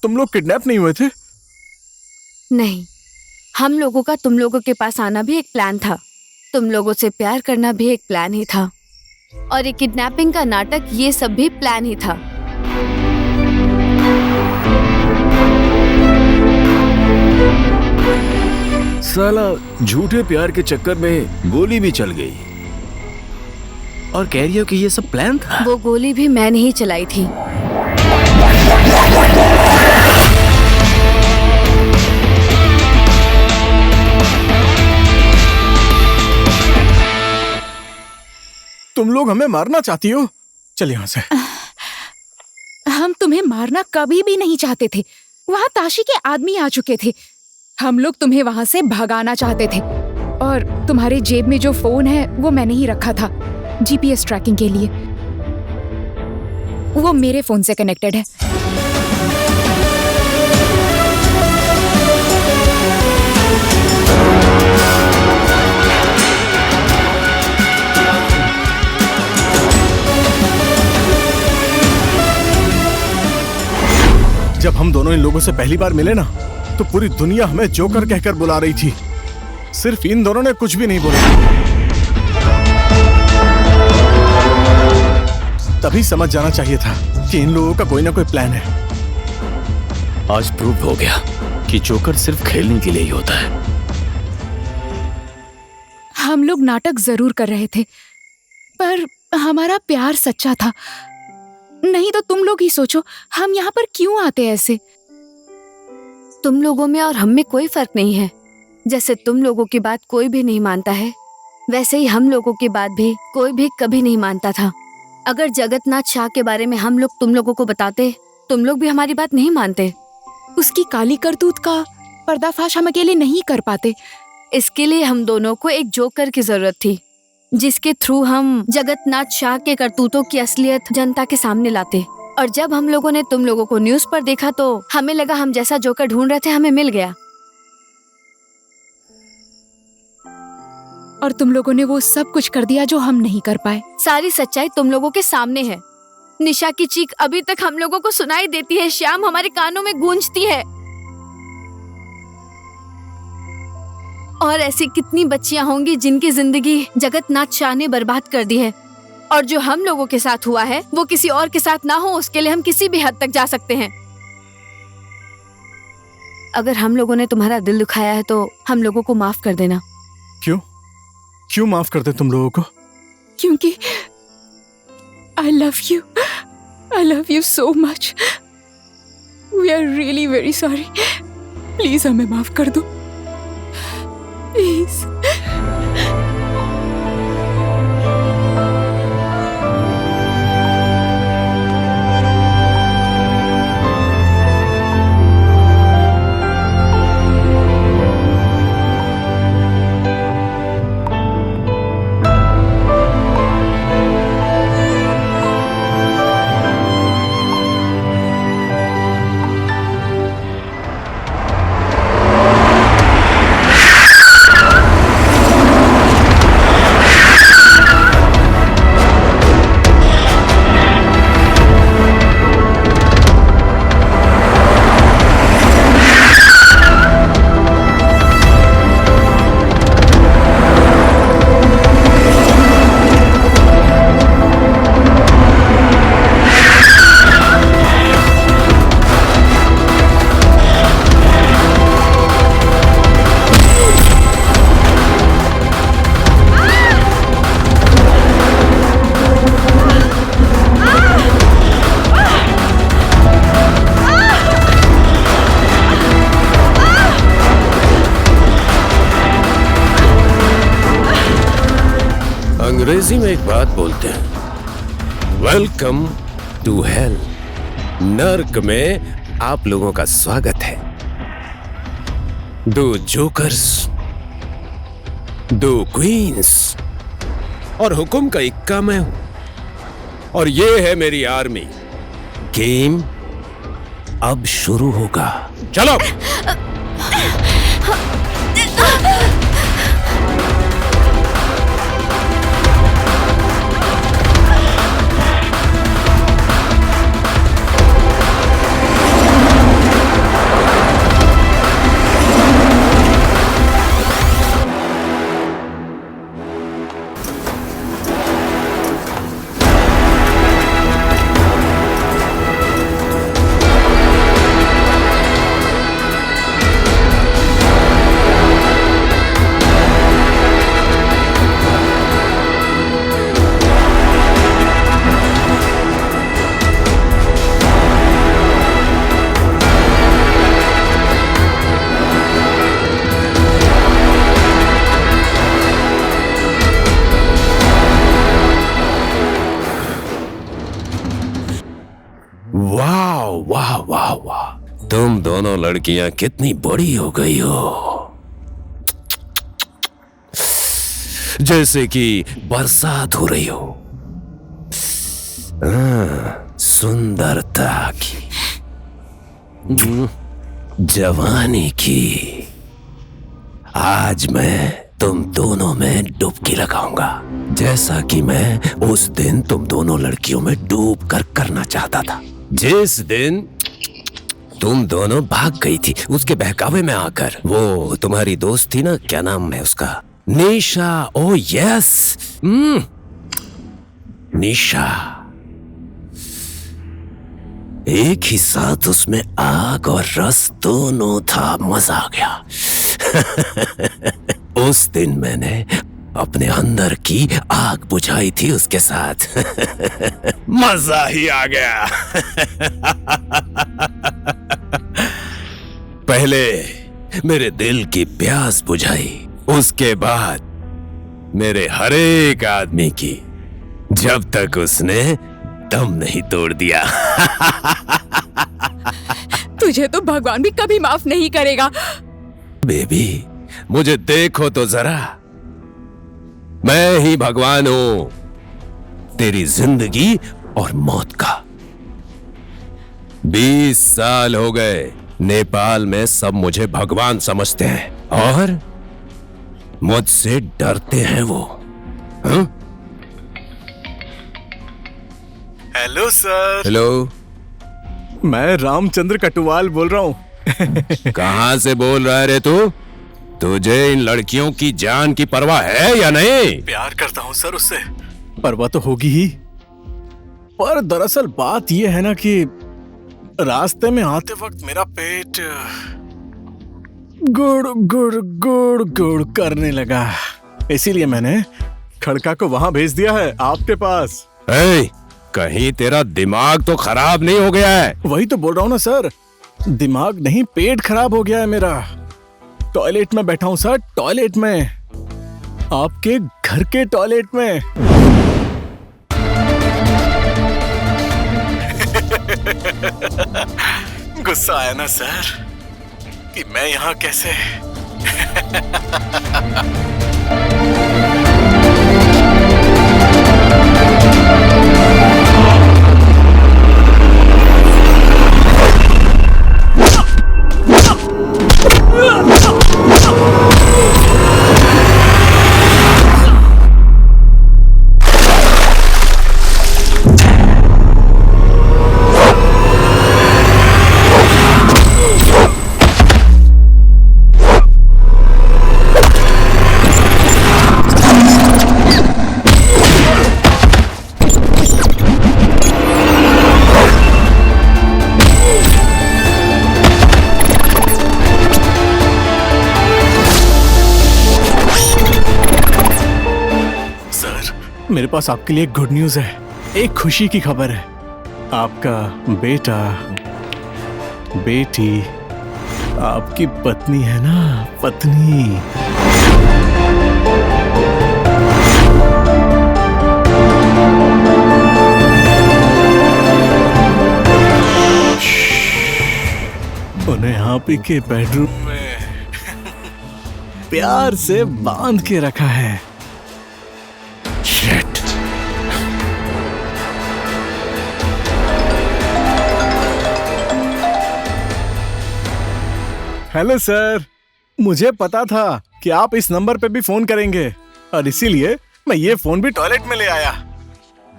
Speaker 8: तुम लोग किडनैप नहीं हुए थे?
Speaker 2: नहीं, हम लोगों का तुम लोगों के पास आना भी एक प्लान था। तुम लोगों से प्यार करना भी एक प्लान ही था। और ये किडनैपिंग का नाटक, ये सब भी प्लान ही था।
Speaker 5: साला झूठे प्यार के चक्कर में गोली भी चल गई।
Speaker 13: और कह रही हो कि ये सब प्लान था?
Speaker 2: वो गोली भी मैंने ही चलाई थी।
Speaker 8: तुम लोग हमें मारना चाहती हो? चल यहाँ से।
Speaker 12: हम तुम्हें मारना कभी भी नहीं चाहते थे। वहाँ ताशी के आदमी आ चुके थे। हम लोग तुम्हें वहाँ से भगाना चाहते थे। और तुम्हारे जेब में जो फोन है वो मैंने ही रखा था जीपीएस ट्रैकिंग के लिए। वो मेरे फोन से कनेक्टेड है।
Speaker 8: जब हम दोनों इन लोगों से पहली बार मिले ना, तो पूरी दुनिया हमें जोकर कहकर बुला रही थी। सिर्फ इन दोनों ने कुछ भी नहीं बोला। तभी समझ जाना चाहिए था कि इन लोगों का कोई ना कोई प्लान है।
Speaker 5: आज प्रूव हो गया कि जोकर सिर्फ खेलने के लिए ही होता है।
Speaker 12: हम लोग नाटक जरूर कर रहे थे, पर हमारा प्यार सच्चा था। नहीं तो तुम लोग ही सोचो, हम यहाँ पर क्यों आते ऐसे?
Speaker 2: तुम लोगों में और हम में कोई फर्क नहीं है। जैसे तुम लोगों की बात कोई भी नहीं मानता है, वैसे ही हम लोगों की बात भी कोई भी कभी नहीं मानता था। अगर जगतनाथ शाह के बारे में हम लोग तुम लोगों को बताते, तुम लोग भी हमारी बात नहीं मानते।
Speaker 12: उसकी काली करतूत का पर्दाफाश हम अकेले नहीं कर पाते।
Speaker 2: इसके लिए हम दोनों को एक जोकर की जरूरत थी, जिसके थ्रू हम जगतनाथ शाह के करतूतों की असलियत जनता के सामने लाते। और जब हम लोगों ने तुम लोगों को न्यूज़ पर देखा तो हमें लगा हम जैसा जोकर ढूंढ रहे थे हमें मिल गया।
Speaker 12: और तुम लोगों ने वो सब कुछ कर दिया जो हम नहीं कर पाए।
Speaker 2: सारी सच्चाई तुम लोगों के सामने है। निशा की चीख अभी तक हम लोगों को सुनाई देती है, श्याम हमारे कानों में गूंजती है। और ऐसी कितनी बच्चियां होंगी जिनकी जिंदगी जगतनाथ शाह ने बर्बाद कर दी है। और जो हम लोगों के साथ हुआ है वो किसी और के साथ ना हो, उसके लिए हम किसी भी हद तक जा सकते हैं। अगर हम लोगों ने तुम्हारा दिल दुखाया है तो हम लोगों को माफ कर देना।
Speaker 8: क्यों? क्यों माफ कर दे तुम लोगों को?
Speaker 12: क्योंकि I love you so much. We are really very sorry. Please हमें माफ कर दो, प्लीज।
Speaker 15: अंग्रेजी में एक बात बोलते हैं, वेलकम टू हेल। नर्क में आप लोगों का स्वागत है। 2 जोकर्स, 2 क्वींस और हुक्म का इक्का मैं हूं। और ये है मेरी आर्मी। गेम अब शुरू होगा। चलो। तुम दोनों लड़कियां कितनी बड़ी हो गई हो, जैसे कि बरसात हो रही हो। सुंदरता की, जवानी की। आज मैं तुम दोनों में डुबकी लगाऊंगा, जैसा कि मैं उस दिन तुम दोनों लड़कियों में डूब कर करना चाहता था। जिस दिन तुम दोनों भाग गई थी उसके बहकावे में आकर। वो तुम्हारी दोस्त थी ना, क्या नाम है उसका? निशा। ओ यस, निशा। एक ही साथ उसमें आग और रस दोनों था, मजा आ गया। उस दिन मैंने अपने अंदर की आग बुझाई थी उसके साथ। मजा ही आ गया। पहले मेरे दिल की प्यास बुझाई, उसके बाद मेरे हर एक आदमी की, जब तक उसने दम नहीं तोड़ दिया।
Speaker 12: तुझे तो भगवान भी कभी माफ नहीं करेगा।
Speaker 15: बेबी, मुझे देखो तो जरा, मैं ही भगवान हूं तेरी जिंदगी और मौत का। 20 साल हो गए, नेपाल में सब मुझे भगवान समझते हैं और मुझसे डरते हैं वो।
Speaker 8: Hello sir.
Speaker 15: हेलो,
Speaker 8: मैं रामचंद्र कटुवाल बोल रहा हूँ।
Speaker 15: कहाँ से बोल रहा है रे तू? तुझे इन लड़कियों की जान की परवाह है या नहीं?
Speaker 8: प्यार करता हूँ सर उससे, परवाह तो होगी ही। पर दरअसल बात यह है ना कि रास्ते में आते वक्त मेरा पेट गुड़ गुड़ गुड़ गुड़ करने लगा, इसीलिए मैंने खड़का को वहां भेज दिया है आपके पास।
Speaker 15: कहीं तेरा दिमाग तो खराब नहीं हो गया है?
Speaker 8: वही तो बोल रहा हूँ ना सर, दिमाग नहीं पेट खराब हो गया है मेरा। टॉयलेट में बैठा हूँ सर, टॉयलेट में, आपके घर के टॉयलेट में। गुस्सा आया ना सर कि मैं यहाँ कैसे? मेरे पास आपके लिए गुड न्यूज है, एक खुशी की खबर है। आपका बेटा, बेटी, आपकी पत्नी है ना, पत्नी। उन्हें आप ही के बेडरूम में प्यार से बांध के रखा है। हेलो सर, मुझे पता था कि आप इस नंबर पे भी फोन करेंगे और इसीलिए मैं ये फोन भी टॉयलेट में ले आया।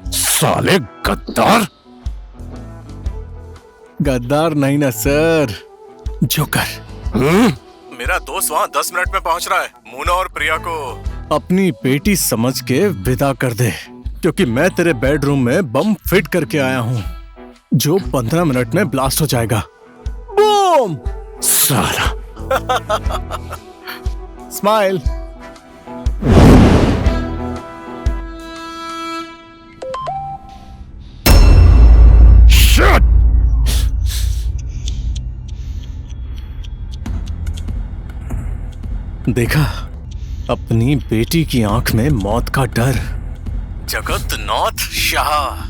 Speaker 15: साले गद्दार।
Speaker 8: गद्दार नहीं ना सर, जोकर। मेरा दोस्त वहाँ 10 मिनट में पहुँच रहा है। मोना और प्रिया को अपनी बेटी समझ के विदा कर दे, क्योंकि मैं तेरे बेडरूम में बम फिट करके आया हूँ जो 15 मिनट में ब्लास्ट हो जाएगा। बूम!
Speaker 15: साला।
Speaker 8: स्माइल।
Speaker 15: Shut!
Speaker 8: देखा, अपनी बेटी की आंख में मौत का डर। जगतनाथ शाह,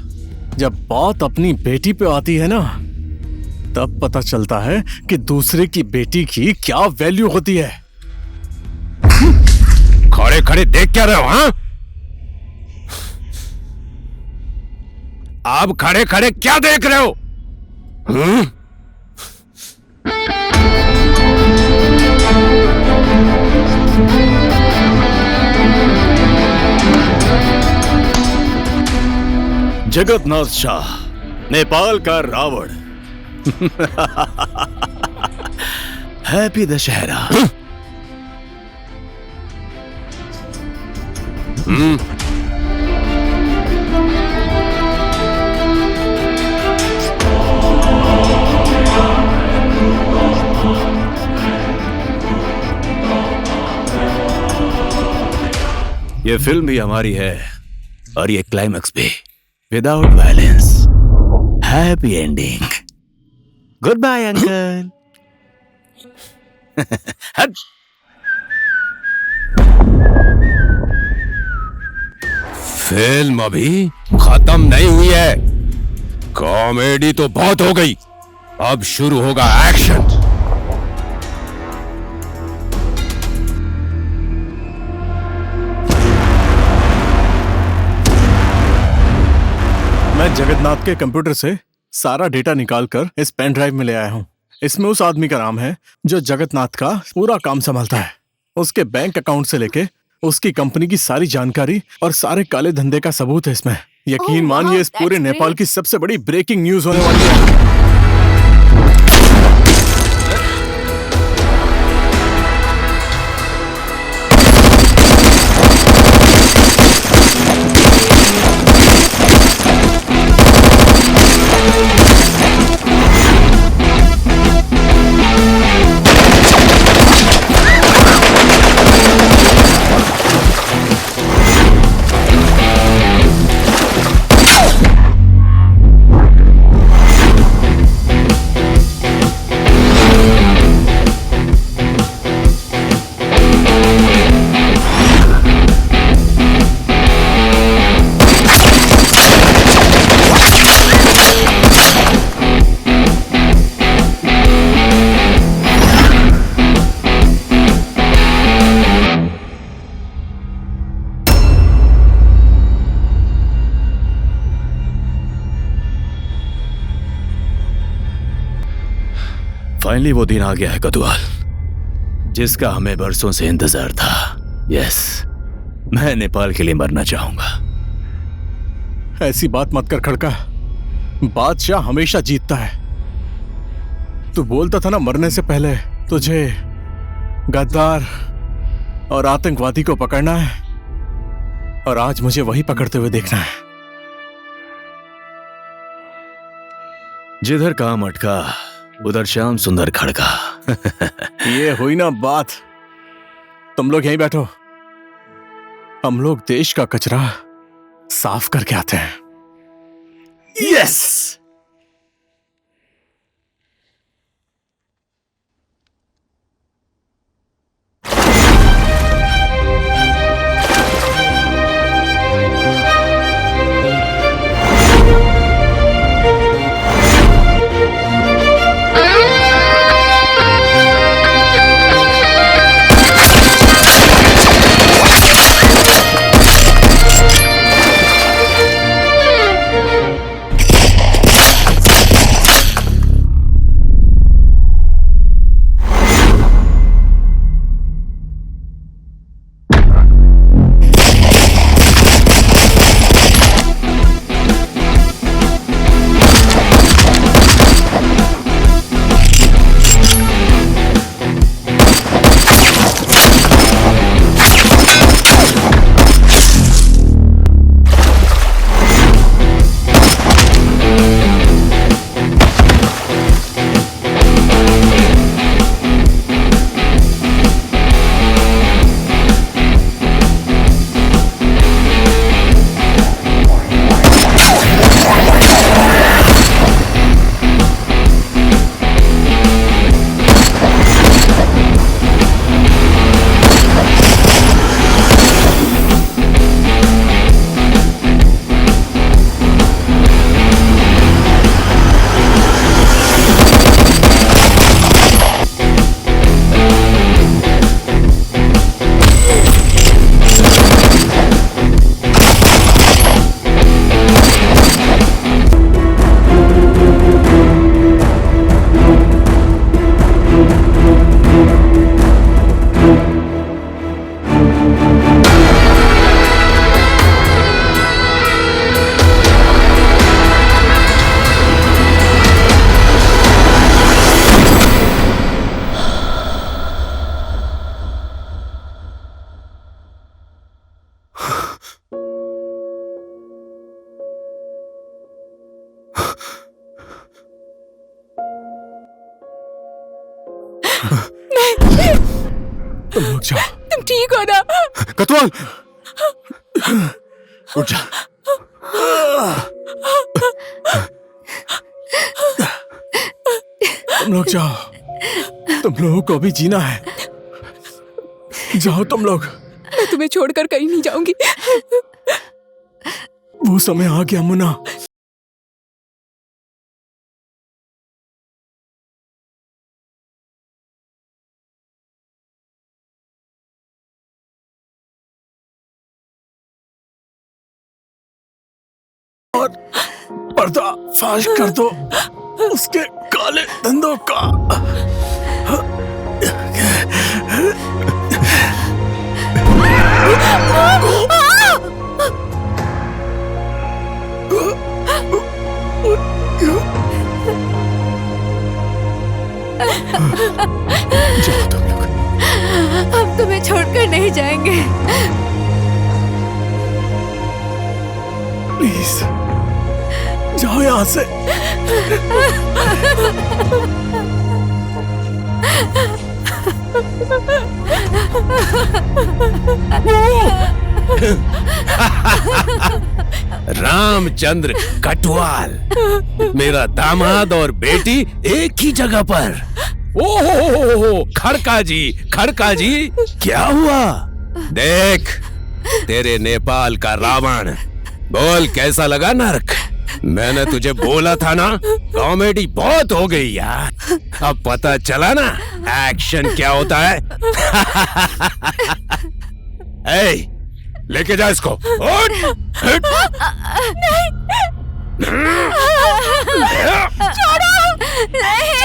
Speaker 8: जब बात अपनी बेटी पे आती है ना, तब पता चलता है कि दूसरे की बेटी की क्या वैल्यू होती है।
Speaker 15: खड़े खड़े देख क्या रहे हो? हाँ, आप खड़े खड़े क्या देख रहे हो?
Speaker 5: जगतनाथ शाह, नेपाल का रावण। हैप्पी दशहरा। ये फिल्म भी हमारी है और ये क्लाइमैक्स भी without violence, happy ending. Goodbye uncle.
Speaker 15: Film अभी खत्म नहीं हुई है। कॉमेडी तो बहुत हो गई, अब शुरू होगा एक्शन।
Speaker 8: मैं जगन्नाथ के कंप्यूटर से सारा डेटा निकालकर इस पेन ड्राइव में ले आया हूँ। इसमें उस आदमी का नाम है जो जगन्नाथ का पूरा काम संभालता है। उसके बैंक अकाउंट से लेके उसकी कंपनी की सारी जानकारी और सारे काले धंधे का सबूत है इसमें। यकीन मानिए इस पूरे नेपाल की सबसे बड़ी ब्रेकिंग न्यूज होने वाली है।
Speaker 5: फाइनली वो दिन आ गया है कदुआल, जिसका हमें बरसों से इंतजार था। यस, मैं नेपाल के लिए मरना चाहूंगा।
Speaker 8: ऐसी बात मत कर खड़का, बादशाह हमेशा जीतता है। तू बोलता था ना मरने से पहले तुझे गद्दार और आतंकवादी को पकड़ना है, और आज मुझे वही पकड़ते हुए देखना है।
Speaker 5: जिधर काम अटका उधर श्याम सुंदर खड़का।
Speaker 8: ये हुई ना बात। तुम लोग यहीं बैठो, हम लोग देश का कचरा साफ करके आते हैं।
Speaker 5: यस।
Speaker 8: तुम लोग जाओ।
Speaker 12: तुम ठीक हो ना?
Speaker 8: कतवाल उठ जा। तुम लोग जाओ, तुम लोगों को भी जीना है। जाओ तुम लोग।
Speaker 12: मैं तुम्हें छोड़कर कहीं नहीं जाऊंगी।
Speaker 8: वो समय आ गया मुन्ना। और पर्दा फाश कर दो उसके काले धंधों का।
Speaker 2: हम तुम्हें छोड़कर नहीं जाएंगे।
Speaker 8: प्लीज जाओ यहाँ से।
Speaker 15: रामचंद्र कटवाल, मेरा दामाद और बेटी एक ही जगह पर। ओहो, खड़का जी, क्या हुआ? देख, तेरे नेपाल का रावण। बोल, कैसा लगा नर्क? मैंने तुझे बोला था ना, कॉमेडी बहुत हो गई यार। अब पता चला ना एक्शन क्या होता है। ए, लेके जा इसको।
Speaker 2: छोड़ो, नहीं।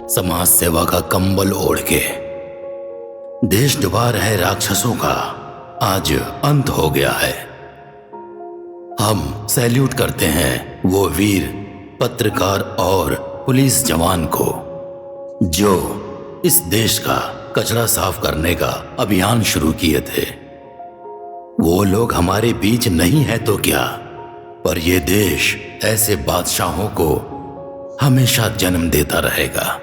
Speaker 6: समाज सेवा का कंबल ओढ़ के देश डुबा रहे राक्षसों का आज अंत हो गया है। हम सैल्यूट करते हैं वो वीर पत्रकार और पुलिस जवान को जो इस देश का कचरा साफ करने का अभियान शुरू किए थे। वो लोग हमारे बीच नहीं है तो क्या, पर ये देश ऐसे बादशाहों को हमेशा जन्म देता रहेगा।